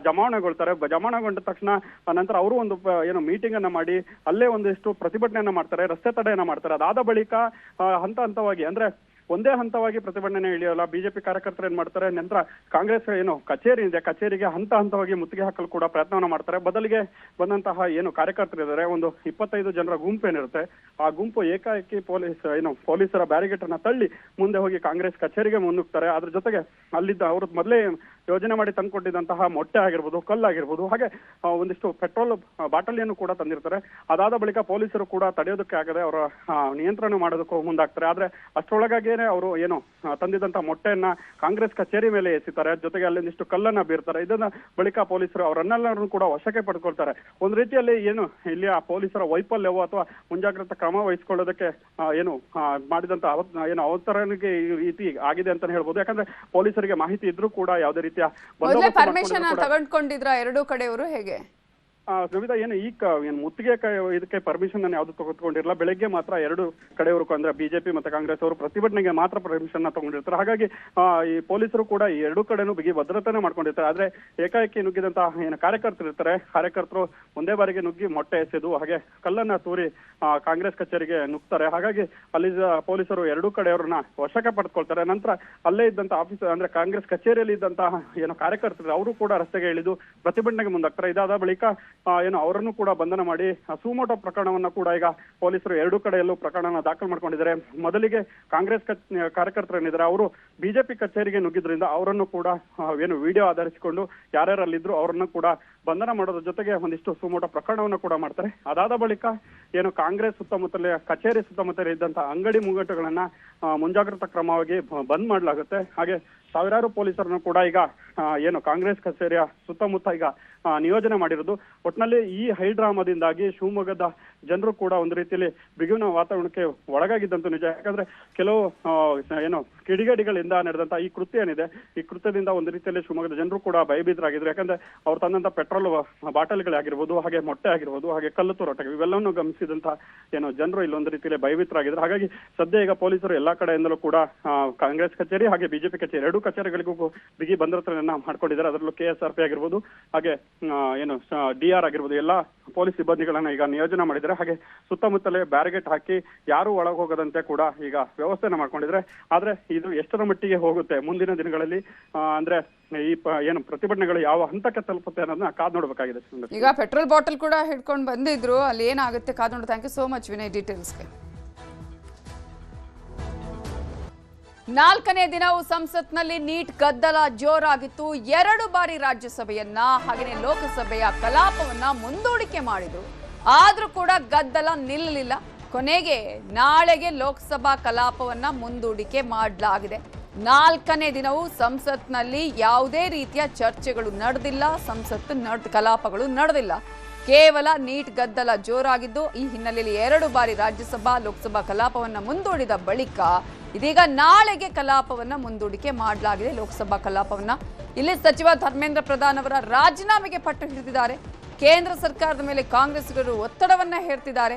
ಜಮಾವಣೆಗೊಳ್ತಾರೆ. ಜಮಾವಣೆಗೊಂಡ ತಕ್ಷಣ ನಂತರ ಅವರು ಒಂದು ಏನು ಮೀಟಿಂಗ್ ಅನ್ನ ಮಾಡಿ ಅಲ್ಲೇ ಒಂದಿಷ್ಟು ಪ್ರತಿಭಟನೆಯನ್ನ ಮಾಡ್ತಾರೆ, ರಸ್ತೆ ತಡೆಯನ್ನ ಮಾಡ್ತಾರೆ. ಅದಾದ ಬಳಿಕ ಹಂತ ಹಂತವಾಗಿ ಅಂದ್ರೆ ಒಂದೇ ಹಂತವಾಗಿ ಪ್ರತಿಭಟನೆ ಇಳಿಯೋಲ್ಲ. ಬಿಜೆಪಿ ಕಾರ್ಯಕರ್ತರು ಏನ್ ಮಾಡ್ತಾರೆ, ನಂತರ ಕಾಂಗ್ರೆಸ್ ಏನು ಕಚೇರಿ ಇದೆ, ಕಚೇರಿಗೆ ಹಂತ ಹಂತವಾಗಿ ಮುತ್ತಿಗೆ ಹಾಕಲು ಕೂಡ ಪ್ರಯತ್ನವನ್ನ ಮಾಡ್ತಾರೆ. ಬದಲಿಗೆ ಬಂದಂತಹ ಏನು ಕಾರ್ಯಕರ್ತರು ಇದ್ದಾರೆ, ಒಂದು 25 ಜನರ ಗುಂಪು ಏನಿರುತ್ತೆ, ಆ ಗುಂಪು ಏಕಾಏಕಿ ಪೊಲೀಸರ ಬ್ಯಾರಿಗೇಟ್ ಅನ್ನ ತಳ್ಳಿ ಮುಂದೆ ಹೋಗಿ ಕಾಂಗ್ರೆಸ್ ಕಚೇರಿಗೆ ಮುನ್ನುಗ್ತಾರೆ. ಅದ್ರ ಜೊತೆಗೆ ಅಲ್ಲಿದ್ದ ಅವರು ಮೊದಲೇ ಯೋಜನೆ ಮಾಡಿ ತಂದುಕೊಟ್ಟಿದ್ದಂತಹ ಮೊಟ್ಟೆ ಆಗಿರ್ಬೋದು, ಕಲ್ಲಾಗಿರ್ಬೋದು, ಹಾಗೆ ಒಂದಿಷ್ಟು ಪೆಟ್ರೋಲ್ ಬಾಟಲಿಯನ್ನು ಕೂಡ ತಂದಿರ್ತಾರೆ. ಅದಾದ ಬಳಿಕ ಪೊಲೀಸರು ಕೂಡ ತಡೆಯೋದಕ್ಕೆ ಆಗದೆ ಅವರ ನಿಯಂತ್ರಣ ಮಾಡೋದಕ್ಕೂ ಮುಂದಾಗ್ತಾರೆ. ಆದ್ರೆ ಅಷ್ಟರೊಳಗಾಗಿಯೇ ಅವರು ಏನು ತಂದಿದ್ದಂತಹ ಮೊಟ್ಟೆಯನ್ನ ಕಾಂಗ್ರೆಸ್ ಕಚೇರಿ ಮೇಲೆ ಎಸಿತಾರೆ, ಜೊತೆಗೆ ಅಲ್ಲಿಂದಿಷ್ಟು ಕಲ್ಲನ್ನ ಬೀರ್ತಾರೆ. ಇದನ್ನ ಬಳಿಕ ಪೊಲೀಸರು ಅವರನ್ನೆಲ್ಲರನ್ನು ಕೂಡ ವಶಕ್ಕೆ ಪಡ್ಕೊಳ್ತಾರೆ. ಒಂದ್ ರೀತಿಯಲ್ಲಿ ಏನು ಇಲ್ಲಿ ಆ ಪೊಲೀಸರ ವೈಫಲ್ಯವೋ ಅಥವಾ ಮುಂಜಾಗ್ರತಾ ಕ್ರಮ ವಹಿಸಿಕೊಳ್ಳೋದಕ್ಕೆ ಏನು ಮಾಡಿದಂತ ಏನು ಅವತರಣಿಗೆ ಈ ರೀತಿ ಆಗಿದೆ ಅಂತ ಹೇಳ್ಬೋದು. ಯಾಕಂದ್ರೆ ಪೊಲೀಸರಿಗೆ ಮಾಹಿತಿ ಇದ್ರೂ ಕೂಡ ಯಾವುದೇ ರೀತಿಯ ಪರ್ಮಿಷನ್ ತಗೊಂಡ್ಕೊಂಡಿದ್ರ ಎರಡೂ ಕಡೆಯವರು ಹೇಗೆ? ಕವಿತಾ, ಏನು ಮುತ್ತಿಗೆ ಇದಕ್ಕೆ ಪರ್ಮಿಷನ್ ಅನ್ನು ಯಾವ್ದು ತೆಗೆದುಕೊಂಡಿರಲ್ಲ. ಬೆಳಗ್ಗೆ ಮಾತ್ರ ಎರಡು ಕಡೆಯವರು ಅಂದ್ರೆ ಬಿಜೆಪಿ ಮತ್ತೆ ಕಾಂಗ್ರೆಸ್ ಅವರು ಪ್ರತಿಭಟನೆಗೆ ಮಾತ್ರ ಪರ್ಮಿಷನ್ ನ ತಗೊಂಡಿರ್ತಾರೆ. ಹಾಗಾಗಿ ಈ ಪೊಲೀಸರು ಕೂಡ ಈ ಎರಡೂ ಕಡೆನೂ ಬಿಗಿ ಭದ್ರತೆನೇ ಮಾಡ್ಕೊಂಡಿರ್ತಾರೆ. ಆದ್ರೆ ಏಕಾಏಕಿ ನುಗ್ಗಿದಂತಹ ಏನು ಕಾರ್ಯಕರ್ತರು ಇರ್ತಾರೆ, ಕಾರ್ಯಕರ್ತರು ಒಂದೇ ಬಾರಿಗೆ ನುಗ್ಗಿ ಮೊಟ್ಟೆ ಎಸೆದು ಹಾಗೆ ಕಲ್ಲನ್ನ ತೂರಿ ಕಾಂಗ್ರೆಸ್ ಕಚೇರಿಗೆ ನುಗ್ತಾರೆ. ಹಾಗಾಗಿ ಅಲ್ಲಿ ಪೊಲೀಸರು ಎರಡೂ ಕಡೆಯವರನ್ನ ವಶಕ್ಕೆ ಪಡೆದುಕೊಳ್ತಾರೆ. ನಂತರ ಅಲ್ಲೇ ಇದ್ದಂತ ಆಫೀಸ್ ಅಂದ್ರೆ ಕಾಂಗ್ರೆಸ್ ಕಚೇರಿಯಲ್ಲಿ ಇದ್ದಂತಹ ಏನು ಕಾರ್ಯಕರ್ತರು ಅವರು ಕೂಡ ರಸ್ತೆಗೆ ಇಳಿದು ಪ್ರತಿಭಟನೆಗೆ ಮುಂದಾಗ್ತಾರೆ. ಇದಾದ ಬಳಿಕ ಏನು ಅವರನ್ನು ಕೂಡ ಬಂಧನ ಮಾಡಿ ಸುಮೋಟೋ ಪ್ರಕರಣವನ್ನ ಕೂಡ ಈಗ ಪೊಲೀಸರು ಎರಡೂ ಕಡೆಯಲ್ಲೂ ಪ್ರಕರಣನ ದಾಖಲು ಮಾಡ್ಕೊಂಡಿದ್ದಾರೆ. ಮೊದಲಿಗೆ ಕಾಂಗ್ರೆಸ್ ಕಾರ್ಯಕರ್ತರು ಏನಿದ್ದಾರೆ ಅವರು ಬಿಜೆಪಿ ಕಚೇರಿಗೆ ನುಗ್ಗಿದ್ರಿಂದ ಅವರನ್ನು ಕೂಡ ಏನು ವಿಡಿಯೋ ಆಧರಿಸಿಕೊಂಡು ಯಾರ್ಯಾರಲ್ಲಿದ್ರು ಅವರನ್ನು ಕೂಡ ಬಂಧನ ಮಾಡೋದ್ರ ಜೊತೆಗೆ ಒಂದಿಷ್ಟು ಸುಮೋಟೋ ಪ್ರಕರಣವನ್ನು ಕೂಡ ಮಾಡ್ತಾರೆ. ಅದಾದ ಬಳಿಕ ಏನು ಕಾಂಗ್ರೆಸ್ ಸುತ್ತಮುತ್ತಲೇ ಕಚೇರಿ ಸುತ್ತಮುತ್ತಲೇ ಇದ್ದಂತಹ ಅಂಗಡಿ ಮುಂಗಟ್ಟುಗಳನ್ನ ಮುಂಜಾಗ್ರತಾ ಕ್ರಮವಾಗಿ ಬಂದ್ ಮಾಡಲಾಗುತ್ತೆ. ಹಾಗೆ ಸಾವಿರಾರು ಪೊಲೀಸರನ್ನು ಕೂಡ ಈಗ ಏನು ಕಾಂಗ್ರೆಸ್ ಕಚೇರಿಯ ಸುತ್ತಮುತ್ತ ಈಗ ನಿಯೋಜನೆ ಮಾಡಿರೋದು. ಒಟ್ಟಿನಲ್ಲಿ ಈ ಹೈಡ್ರಾಮಾದಿಂದಾಗಿ ಶಿವಮೊಗ್ಗದ ಜನರು ಕೂಡ ಒಂದು ರೀತಿಯಲ್ಲಿ ಬಿಗುವಿನ ವಾತಾವರಣಕ್ಕೆ ಒಳಗಾಗಿದ್ದಂತೂ ನಿಜ. ಯಾಕಂದ್ರೆ ಕೆಲವು ಏನು ಕಿಡಿಗೇಡಿಗಳಿಂದ ನಡೆದಂತ ಈ ಕೃತ್ಯ ಏನಿದೆ, ಈ ಕೃತ್ಯದಿಂದ ಒಂದು ರೀತಿಯಲ್ಲಿ ಶಿವಮೊಗ್ಗದ ಜನರು ಕೂಡ ಭಯಭೀತರಾಗಿದ್ರು. ಯಾಕಂದ್ರೆ ಅವ್ರು ತಂದಂತ ಪೆಟ್ರೋಲ್ ಬಾಟಲ್ಗಳಾಗಿರ್ಬೋದು, ಹಾಗೆ ಮೊಟ್ಟೆ ಆಗಿರ್ಬೋದು, ಹಾಗೆ ಕಲ್ಲು ತೂರಾಟ ಇವೆಲ್ಲವನ್ನು ಗಮನಿಸಿದಂತ ಏನು ಜನರು ಇಲ್ಲೊಂದು ರೀತಿಯಲ್ಲಿ ಭಯಭೀತರಾಗಿದ್ರು. ಹಾಗಾಗಿ ಸದ್ಯ ಈಗ ಪೊಲೀಸರು ಎಲ್ಲಾ ಕಡೆಯಿಂದಲೂ ಕೂಡ ಕಾಂಗ್ರೆಸ್ ಕಚೇರಿ ಹಾಗೆ ಬಿಜೆಪಿ ಕಚೇರಿ ಎರಡೂ ಕಚೇರಿಗಳಿಗೂ ಬಿಗಿ ಭದ್ರತೆಯನ್ನ ಮಾಡ್ಕೊಂಡಿದ್ದಾರೆ. ಅದರಲ್ಲೂ KSRP ಆಗಿರ್ಬೋದು, ಹಾಗೆ ಏನು DR ಆಗಿರ್ಬೋದು, ಎಲ್ಲಾ ಪೊಲೀಸ್ ಸಿಬ್ಬಂದಿಗಳನ್ನ ಈಗ ನಿಯೋಜನೆ ಮಾಡಿದ್ದಾರೆ. ಹಾಗೆ ಸುತ್ತಮುತ್ತಲೇ ಬ್ಯಾರಿಗೇಟ್ ಹಾಕಿ ಯಾರು ಒಳಗೆ ಹೋಗದಂತೆ ಕೂಡ ಈಗ ವ್ಯವಸ್ಥೆನ ಮಾಡ್ಕೊಂಡಿದ್ರೆ. ಆದ್ರೆ ಇದು ಎಷ್ಟರ ಮಟ್ಟಿಗೆ ಹೋಗುತ್ತೆ ಮುಂದಿನ ದಿನಗಳಲ್ಲಿ, ಅಂದ್ರೆ ಈ ಏನು ಪ್ರತಿಭಟನೆಗಳು ಯಾವ ಹಂತಕ್ಕೆ ತಲುಪುತ್ತೆ ಅನ್ನೋದನ್ನ ಕಾದ್ ನೋಡ್ಬೇಕಾಗಿದೆ. ಈಗ ಪೆಟ್ರೋಲ್ ಬಾಟಲ್ ಕೂಡ ಹಿಡ್ಕೊಂಡು ಬಂದಿದ್ರು, ಅಲ್ಲಿ ಏನಾಗುತ್ತೆ ಕಾದ್ ನೋಡಿ. Thank you so much Vinay ಡೀಟೇಲ್ಸ್ಗೆ. 4ನೇ ದಿನವೂ ಸಂಸತ್ನಲ್ಲಿ ನೀಟ್ ಗದ್ದಲ ಜೋರಾಗಿತ್ತು. 2 ಬಾರಿ ರಾಜ್ಯಸಭೆಯನ್ನ ಹಾಗೆಯೇ ಲೋಕಸಭೆಯ ಕಲಾಪವನ್ನ ಮುಂದೂಡಿಕೆ ಮಾಡಿದ್ರು. ಆದ್ರೂ ಕೂಡ ಗದ್ದಲ ನಿಲ್ಲಲಿಲ್ಲ. ಕೊನೆಗೆ ನಾಳೆಗೆ ಲೋಕಸಭಾ ಕಲಾಪವನ್ನ ಮುಂದೂಡಿಕೆ ಮಾಡಲಾಗಿದೆ. 4ನೇ ದಿನವೂ ಸಂಸತ್ನಲ್ಲಿ ಯಾವುದೇ ರೀತಿಯ ಚರ್ಚೆಗಳು ನಡೆದಿಲ್ಲ, ಕಲಾಪಗಳು ನಡೆದಿಲ್ಲ. ಕೇವಲ ನೀಟ್ ಗದ್ದಲ ಜೋರಾಗಿದ್ದು, ಈ ಹಿನ್ನೆಲೆಯಲ್ಲಿ 2 ಬಾರಿ ರಾಜ್ಯಸಭಾ ಲೋಕಸಭಾ ಕಲಾಪವನ್ನ ಮುಂದೂಡಿದ ಬಳಿಕ ಇದೀಗ ನಾಳೆಗೆ ಕಲಾಪವನ್ನ ಮುಂದೂಡಿಕೆ ಮಾಡಲಾಗಿದೆ. ಲೋಕಸಭಾ ಕಲಾಪವನ್ನ ಇಲ್ಲಿ ಸಚಿವ ಧರ್ಮೇಂದ್ರ ಪ್ರಧಾನ್ ಅವರ ರಾಜೀನಾಮೆಗೆ ಪಟ್ಟು ಹಿಡಿದಿದ್ದಾರೆ. ಕೇಂದ್ರ ಸರ್ಕಾರದ ಮೇಲೆ ಕಾಂಗ್ರೆಸ್ಗರು ಒತ್ತಡವನ್ನ ಹೇರ್ತಿದ್ದಾರೆ.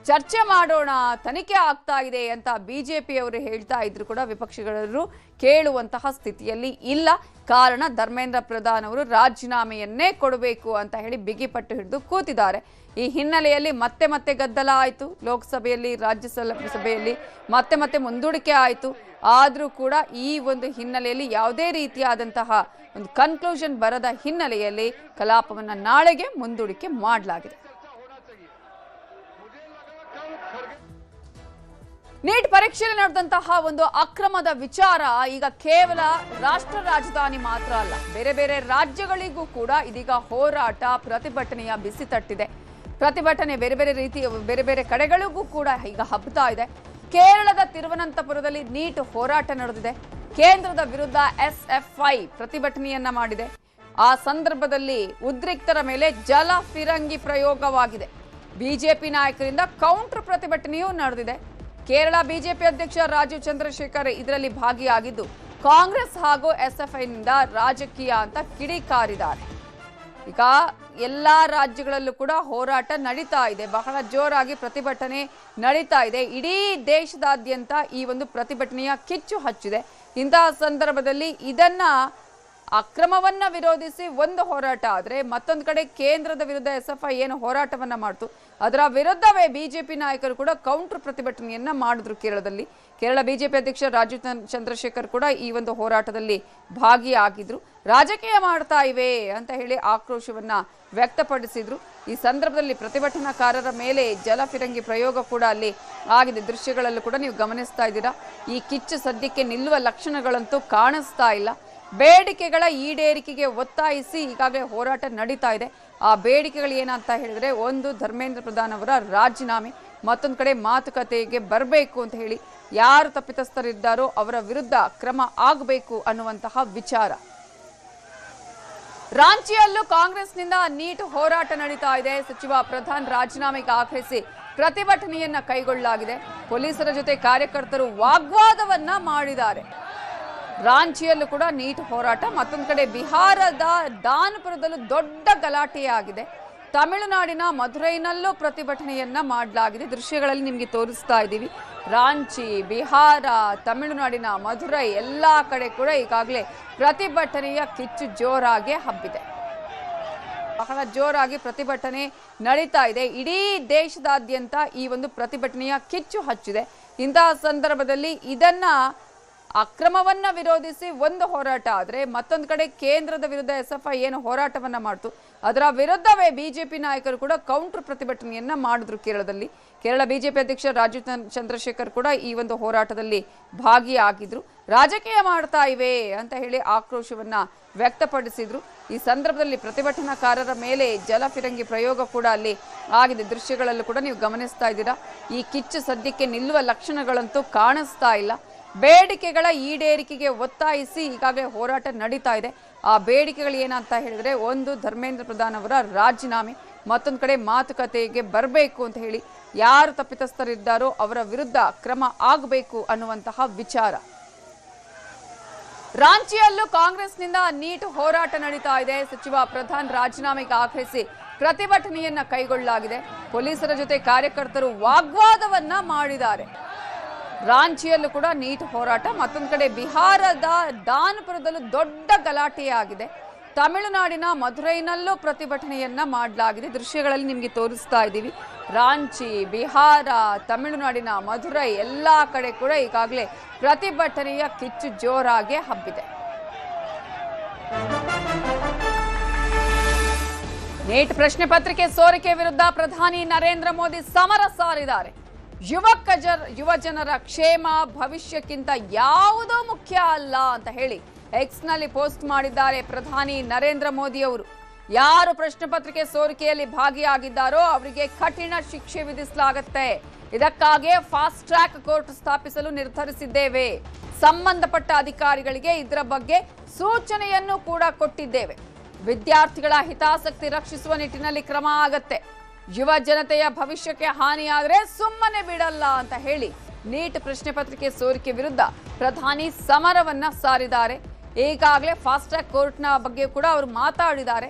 ಚರ್ಚೆ ಮಾಡೋಣ, ತನಿಖೆ ಆಗ್ತಾ ಇದೆ ಅಂತ ಬಿಜೆಪಿಯವರು ಹೇಳ್ತಾ ಇದ್ರು ಕೂಡ ವಿಪಕ್ಷಗಳು ಕೇಳುವಂತಹ ಸ್ಥಿತಿಯಲ್ಲಿ ಇಲ್ಲ. ಕಾರಣ ಧರ್ಮೇಂದ್ರ ಪ್ರಧಾನ್ ಅವರು ರಾಜೀನಾಮೆಯನ್ನೇ ಕೊಡಬೇಕು ಅಂತ ಹೇಳಿ ಬಿಗಿಪಟ್ಟು ಹಿಡಿದು ಕೂತಿದ್ದಾರೆ. ಈ ಹಿನ್ನೆಲೆಯಲ್ಲಿ ಮತ್ತೆ ಗದ್ದಲ ಆಯಿತು. ಲೋಕಸಭೆಯಲ್ಲಿ ರಾಜ್ಯಸಭೆಯಲ್ಲಿ ಮತ್ತೆ ಮುಂದೂಡಿಕೆ ಆಯಿತು. ಆದರೂ ಕೂಡ ಈ ಒಂದು ಹಿನ್ನೆಲೆಯಲ್ಲಿ ಯಾವುದೇ ರೀತಿಯಾದಂತಹ ಒಂದು ಕನ್ಕ್ಲೂಷನ್ ಬರದ ಹಿನ್ನೆಲೆಯಲ್ಲಿ ಕಲಾಪವನ್ನು ನಾಳೆಗೆ ಮುಂದೂಡಿಕೆ ಮಾಡಲಾಗಿದೆ. ನೀಟ್ ಪರೀಕ್ಷೆಯಲ್ಲಿ ನಡೆದಂತಹ ಒಂದು ಅಕ್ರಮದ ವಿಚಾರ ಈಗ ಕೇವಲ ರಾಷ್ಟ್ರ ರಾಜಧಾನಿ ಮಾತ್ರ ಅಲ್ಲ, ಬೇರೆ ರಾಜ್ಯಗಳಿಗೂ ಕೂಡ ಇದೀಗ ಹೋರಾಟ ಪ್ರತಿಭಟನೆಯ ಬಿಸಿ ತಟ್ಟಿದೆ. ಪ್ರತಿಭಟನೆ ಬೇರೆ ಕಡೆಗಳಿಗೂ ಕೂಡ ಈಗ ಹಬ್ಬುತ್ತಾ ಇದೆ. ಕೇರಳದ ತಿರುವನಂತಪುರದಲ್ಲಿ ನೀಟ್ ಹೋರಾಟ ನಡೆದಿದೆ. ಕೇಂದ್ರದ ವಿರುದ್ಧ SFI ಪ್ರತಿಭಟನೆಯನ್ನ ಮಾಡಿದೆ. ಆ ಸಂದರ್ಭದಲ್ಲಿ ಉದ್ರಿಕ್ತರ ಮೇಲೆ ಜಲ ಫಿರಂಗಿ ಪ್ರಯೋಗವಾಗಿದೆ. ಬಿಜೆಪಿ ನಾಯಕರಿಂದ ಕೌಂಟರ್ ಪ್ರತಿಭಟನೆಯೂ ನಡೆದಿದೆ. ಕೇರಳ ಬಿಜೆಪಿ ಅಧ್ಯಕ್ಷ ರಾಜೀವ್ ಚಂದ್ರಶೇಖರ್ ಇದರಲ್ಲಿ ಭಾಗಿಯಾಗಿದ್ದು, ಕಾಂಗ್ರೆಸ್ ಹಾಗೂ SFIನಿಂದ ರಾಜಕೀಯ ಅಂತ ಕಿಡಿಕಾರಿದ್ದಾರೆ. ಈಗ ಎಲ್ಲಾ ರಾಜ್ಯಗಳಲ್ಲೂ ಕೂಡ ಹೋರಾಟ ನಡೀತಾ ಇದೆ. ಬಹಳ ಜೋರಾಗಿ ಪ್ರತಿಭಟನೆ ನಡೀತಾ ಇದೆ. ಇಡೀ ದೇಶದಾದ್ಯಂತ ಈ ಒಂದು ಪ್ರತಿಭಟನೆಯ ಕಿಚ್ಚು ಹಚ್ಚಿದೆ. ಇಂತಹ ಸಂದರ್ಭದಲ್ಲಿ ಇದನ್ನ ಅಕ್ರಮವನ್ನ ವಿರೋಧಿಸಿ ಒಂದು ಹೋರಾಟ ಆದ್ರೆ, ಮತ್ತೊಂದು ಕಡೆ ಕೇಂದ್ರದ ವಿರುದ್ಧ SFI ಏನು ಹೋರಾಟವನ್ನ ಮಾಡ್ತು, ಅದರ ವಿರುದ್ಧವೇ ಬಿಜೆಪಿ ನಾಯಕರು ಕೂಡ ಕೌಂಟರ್ ಪ್ರತಿಭಟನೆಯನ್ನ ಮಾಡಿದ್ರು. ಕೇರಳ ಬಿಜೆಪಿ ಅಧ್ಯಕ್ಷ ರಾಜೀವ್ ಚಂದ್ರಶೇಖರ್ ಕೂಡ ಈ ಒಂದು ಹೋರಾಟದಲ್ಲಿ ಭಾಗಿಯಾಗಿದ್ರು. ರಾಜಕೀಯ ಮಾಡ್ತಾ ಇವೆ ಅಂತ ಹೇಳಿ ಆಕ್ರೋಶವನ್ನ ವ್ಯಕ್ತಪಡಿಸಿದ್ರು. ಈ ಸಂದರ್ಭದಲ್ಲಿ ಪ್ರತಿಭಟನಾಕಾರರ ಮೇಲೆ ಜಲಫಿರಂಗಿ ಪ್ರಯೋಗ ಕೂಡ ಅಲ್ಲಿ ಆಗಿದೆ. ದೃಶ್ಯಗಳಲ್ಲೂ ಕೂಡ ನೀವು ಗಮನಿಸ್ತಾ ಇದ್ದೀರಾ. ಈ ಕಿಚ್ಚು ಸದ್ಯಕ್ಕೆ ನಿಲ್ಲುವ ಲಕ್ಷಣಗಳಂತೂ ಕಾಣಿಸ್ತಾ ಇಲ್ಲ. ಬೇಡಿಕೆಗಳ ಈಡೇರಿಕೆಗೆ ಒತ್ತಾಯಿಸಿ ಈಗಾಗಲೇ ಹೋರಾಟ ನಡೀತಾ ಇದೆ. ಆ ಬೇಡಿಕೆಗಳು ಏನಂತ ಹೇಳಿದ್ರೆ, ಒಂದು ಧರ್ಮೇಂದ್ರ ಪ್ರಧಾನ್ ಅವರ ರಾಜೀನಾಮೆ, ಮತ್ತೊಂದು ಕಡೆ ಮಾತುಕತೆಗೆ ಬರಬೇಕು ಅಂತ ಹೇಳಿ ಯಾರು ತಪ್ಪಿತಸ್ಥರಿದ್ದಾರೋ ಅವರ ವಿರುದ್ಧ ಕ್ರಮ ಆಗಬೇಕು ಅನ್ನುವಂತಹ ವಿಚಾರ. ರಾಂಚಿಯಲ್ಲೂ ಕಾಂಗ್ರೆಸ್ನಿಂದ ನೀಟ್ ಹೋರಾಟ ನಡೀತಾ ಇದೆ. ಸಚಿವ ಪ್ರಧಾನ್ ರಾಜೀನಾಮೆಗೆ ಆಗ್ರಹಿಸಿ ಪ್ರತಿಭಟನೆಯನ್ನ ಕೈಗೊಳ್ಳಲಾಗಿದೆ. ಪೊಲೀಸರ ಜೊತೆ ಕಾರ್ಯಕರ್ತರು ವಾಗ್ವಾದವನ್ನ ಮಾಡಿದ್ದಾರೆ. ರಾಂಚಿಯಲ್ಲೂ ಕೂಡ ನೀಟ್ ಹೋರಾಟ, ಮತ್ತೊಂದು ಕಡೆ ಬಿಹಾರದ ದಾನಪುರದಲ್ಲೂ ದೊಡ್ಡ ಗಲಾಟೆಯಾಗಿದೆ. ತಮಿಳುನಾಡಿನ ಮಧುರೈನಲ್ಲೂ ಪ್ರತಿಭಟನೆಯನ್ನ ಮಾಡಲಾಗಿದೆ. ದೃಶ್ಯಗಳಲ್ಲಿ ನಿಮಗೆ ತೋರಿಸ್ತಾ ಇದ್ದೀವಿ. ರಾಂಚಿ, ಬಿಹಾರ, ತಮಿಳುನಾಡಿನ ಮಧುರೈ ಎಲ್ಲಾ ಕಡೆ ಕೂಡ ಈಗಾಗಲೇ ಪ್ರತಿಭಟನೆಯ ಕಿಚ್ಚು ಜೋರಾಗಿ ಹಬ್ಬಿದೆ. ಬಹಳ ಜೋರಾಗಿ ಪ್ರತಿಭಟನೆ ನಡೀತಾ ಇದೆ. ಇಡೀ ದೇಶದಾದ್ಯಂತ ಈ ಒಂದು ಪ್ರತಿಭಟನೆಯ ಕಿಚ್ಚು ಹಚ್ಚಿದೆ. ಇಂತಹ ಸಂದರ್ಭದಲ್ಲಿ ಇದನ್ನ ಅಕ್ರಮವನ್ನ ವಿರೋಧಿಸಿ ಒಂದು ಹೋರಾಟ ಆದ್ರೆ, ಮತ್ತೊಂದು ಕಡೆ ಕೇಂದ್ರದ ವಿರುದ್ಧ SFI ಏನು ಹೋರಾಟವನ್ನ ಮಾಡ್ತು ಅದರ ವಿರುದ್ಧವೇ ಬಿಜೆಪಿ ನಾಯಕರು ಕೂಡ ಕೌಂಟರ್ ಪ್ರತಿಭಟನೆಯನ್ನ ಮಾಡಿದ್ರು. ಕೇರಳ ಬಿಜೆಪಿ ಅಧ್ಯಕ್ಷ ರಾಜೀವ್ ಚಂದ್ರಶೇಖರ್ ಕೂಡ ಈ ಒಂದು ಹೋರಾಟದಲ್ಲಿ ಭಾಗಿಯಾಗಿದ್ರು. ರಾಜಕೀಯ ಮಾಡ್ತಾ ಇವೆ ಅಂತ ಹೇಳಿ ಆಕ್ರೋಶವನ್ನ ವ್ಯಕ್ತಪಡಿಸಿದ್ರು. ಈ ಸಂದರ್ಭದಲ್ಲಿ ಪ್ರತಿಭಟನಾಕಾರರ ಮೇಲೆ ಜಲಫಿರಂಗಿ ಪ್ರಯೋಗ ಕೂಡ ಅಲ್ಲಿ ಆಗಿದೆ. ದೃಶ್ಯಗಳಲ್ಲೂ ಕೂಡ ನೀವು ಗಮನಿಸ್ತಾ ಇದ್ದೀರಾ. ಈ ಕಿಚ್ಚು ಸದ್ಯಕ್ಕೆ ನಿಲ್ಲುವ ಲಕ್ಷಣಗಳಂತೂ ಕಾಣಿಸ್ತಾ ಇಲ್ಲ. ಬೇಡಿಕೆಗಳ ಈಡೇರಿಕೆಗೆ ಒತ್ತಾಯಿಸಿ ಈಗಾಗಲೇ ಹೋರಾಟ ನಡೀತಾ ಇದೆ. ಆ ಬೇಡಿಕೆಗಳು ಏನಂತ ಹೇಳಿದ್ರೆ, ಒಂದು ಧರ್ಮೇಂದ್ರ ಪ್ರಧಾನ್ ಅವರ ರಾಜೀನಾಮೆ, ಮತ್ತೊಂದು ಕಡೆ ಮಾತುಕತೆಗೆ ಬರಬೇಕು ಅಂತ ಹೇಳಿ ಯಾರು ತಪ್ಪಿತಸ್ಥರಿದ್ದಾರೋ ಅವರ ವಿರುದ್ಧ ಕ್ರಮ ಆಗಬೇಕು ಅನ್ನುವಂತಹ ವಿಚಾರ. ರಾಂಚಿಯಲ್ಲೂ ಕಾಂಗ್ರೆಸ್ನಿಂದ ನೀಟ್ ಹೋರಾಟ ನಡೀತಾ ಇದೆ. ಸಚಿವ ಪ್ರಧಾನ್ ರಾಜೀನಾಮೆಗೆ ಆಗ್ರಹಿಸಿ ಪ್ರತಿಭಟನೆಯನ್ನ ಕೈಗೊಳ್ಳಲಾಗಿದೆ. ಪೊಲೀಸರ ಜೊತೆ ಕಾರ್ಯಕರ್ತರು ವಾಗ್ವಾದವನ್ನ ಮಾಡಿದ್ದಾರೆ. ರಾಂಚಿಯಲ್ಲೂ ಕೂಡ ನೀಟ್ ಹೋರಾಟ, ಮತ್ತೊಂದು ಕಡೆ ಬಿಹಾರದ ದಾನಪುರದಲ್ಲೂ ದೊಡ್ಡ ಗಲಾಟೆಯಾಗಿದೆ. ತಮಿಳುನಾಡಿನ ಮಧುರೈನಲ್ಲೂ ಪ್ರತಿಭಟನೆಯನ್ನ ಮಾಡಲಾಗಿದೆ. ದೃಶ್ಯಗಳಲ್ಲಿ ನಿಮಗೆ ತೋರಿಸ್ತಾ ಇದ್ದೀವಿ. ರಾಂಚಿ, ಬಿಹಾರ, ತಮಿಳುನಾಡಿನ ಮಧುರೈ ಎಲ್ಲಾ ಕಡೆ ಕೂಡ ಈಗಾಗಲೇ ಪ್ರತಿಭಟನೆಯ ಕಿಚ್ಚು ಜೋರಾಗಿ ಹಬ್ಬಿದೆ. ನೀಟ್ ಪ್ರಶ್ನೆ ಪತ್ರಿಕೆ ಸೋರಿಕೆ ವಿರುದ್ಧ ಪ್ರಧಾನಿ ನರೇಂದ್ರ ಮೋದಿ ಸಮರ ಸಾರಿದ್ದಾರೆ. ಯುವ ಜನರ ಕ್ಷೇಮ ಭವಿಷ್ಯಕ್ಕಿಂತ ಯಾವುದೂ ಮುಖ್ಯ ಅಲ್ಲ ಅಂತ ಹೇಳಿ ಎಕ್ಸ್ನಲ್ಲಿ ಪೋಸ್ಟ್ ಮಾಡಿದ್ದಾರೆ ಪ್ರಧಾನಿ ನರೇಂದ್ರ ಮೋದಿ ಅವರು. ಯಾರು ಪ್ರಶ್ನೆ ಪತ್ರಿಕೆ ಸೋರಿಕೆಯಲ್ಲಿ ಭಾಗಿಯಾಗಿದ್ದಾರೋ ಅವರಿಗೆ ಕಠಿಣ ಶಿಕ್ಷೆ ವಿಧಿಸಲಾಗುತ್ತೆ. ಇದಕ್ಕಾಗಿ ಫಾಸ್ಟ್ ಟ್ರ್ಯಾಕ್ ಕೋರ್ಟ್ ಸ್ಥಾಪಿಸಲು ನಿರ್ಧರಿಸಿದ್ದೇವೆ. ಸಂಬಂಧಪಟ್ಟ ಅಧಿಕಾರಿಗಳಿಗೆ ಇದರ ಬಗ್ಗೆ ಸೂಚನೆಯನ್ನು ಕೂಡ ಕೊಟ್ಟಿದ್ದೇವೆ. ವಿದ್ಯಾರ್ಥಿಗಳ ಹಿತಾಸಕ್ತಿ ರಕ್ಷಿಸುವ ನಿಟ್ಟಿನಲ್ಲಿ ಕ್ರಮ ಆಗತ್ತೆ. ಯುವ ಜನತೆಯ ಭವಿಷ್ಯಕ್ಕೆ ಹಾನಿಯಾದರೆ ಸುಮ್ಮನೆ ಬಿಡಲ್ಲ ಅಂತ ಹೇಳಿ ನೀಟ್ ಪ್ರಶ್ನೆ ಪತ್ರಿಕೆ ಸೋರಿಕೆ ವಿರುದ್ಧ ಪ್ರಧಾನಿ ಸಮರವನ್ನ ಸಾರಿದ್ದಾರೆ. ಈಗಾಗಲೇ ಫಾಸ್ಟ್ ಟ್ರ್ಯಾಕ್ ಕೋರ್ಟ್ನ ಬಗ್ಗೆ ಕೂಡ ಅವರು ಮಾತಾಡಿದ್ದಾರೆ.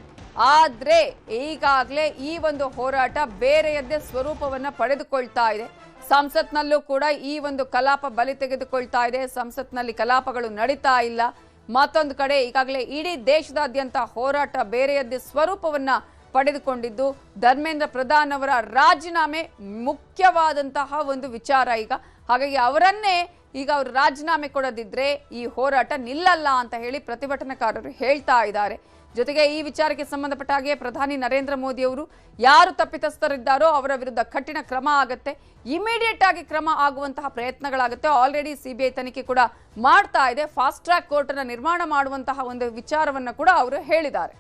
ಆದ್ರೆ ಈಗಾಗಲೇ ಈ ಒಂದು ಹೋರಾಟ ಬೇರೆಯದ್ದೇ ಸ್ವರೂಪವನ್ನ ಪಡೆದುಕೊಳ್ತಾ ಇದೆ. ಸಂಸತ್ನಲ್ಲೂ ಕೂಡ ಈ ಒಂದು ಕಲಾಪ ಬಲಿ ತೆಗೆದುಕೊಳ್ತಾ ಇದೆ. ಸಂಸತ್ನಲ್ಲಿ ಕಲಾಪಗಳು ನಡೀತಾ ಇಲ್ಲ. ಮತ್ತೊಂದು ಕಡೆ ಈಗಾಗಲೇ ಇಡೀ ದೇಶದಾದ್ಯಂತ ಹೋರಾಟ ಬೇರೆಯದ್ದೇ ಸ್ವರೂಪವನ್ನ ಪಡೆದುಕೊಂಡಿದ್ದು. ಧರ್ಮೇಂದ್ರ ಪ್ರಧಾನ್ ಅವರ ರಾಜೀನಾಮೆ ಮುಖ್ಯವಾದಂತಹ ಒಂದು ವಿಚಾರ ಈಗ. ಹಾಗಾಗಿ ಅವರನ್ನೇ ಈಗ ಅವರು ರಾಜೀನಾಮೆ ಕೊಡದಿದ್ರೆ ಈ ಹೋರಾಟ ನಿಲ್ಲಲ್ಲ ಅಂತ ಹೇಳಿ ಪ್ರತಿಭಟನಾಕಾರರು ಹೇಳ್ತಾ ಇದ್ದಾರೆ. ಜೊತೆಗೆ ಈ ವಿಚಾರಕ್ಕೆ ಸಂಬಂಧಪಟ್ಟ ಹಾಗೆ ಪ್ರಧಾನಿ ನರೇಂದ್ರ ಮೋದಿ ಅವರು ಯಾರು ತಪ್ಪಿತಸ್ಥರಿದ್ದಾರೋ ಅವರ ವಿರುದ್ಧ ಕಠಿಣ ಕ್ರಮ ಆಗುತ್ತೆ, ಇಮಿಡಿಯೇಟ್ ಆಗಿ ಕ್ರಮ ಆಗುವಂತಹ ಪ್ರಯತ್ನಗಳಾಗುತ್ತೆ. ಆಲ್ರೆಡಿ CBI ತನಿಖೆ ಕೂಡ ಮಾಡ್ತಾ ಇದೆ. ಫಾಸ್ಟ್ ಟ್ರ್ಯಾಕ್ ಕೋರ್ಟ್ ಅನ್ನು ನಿರ್ಮಾಣ ಮಾಡುವಂತಹ ಒಂದು ವಿಚಾರವನ್ನ ಕೂಡ ಅವರು ಹೇಳಿದ್ದಾರೆ.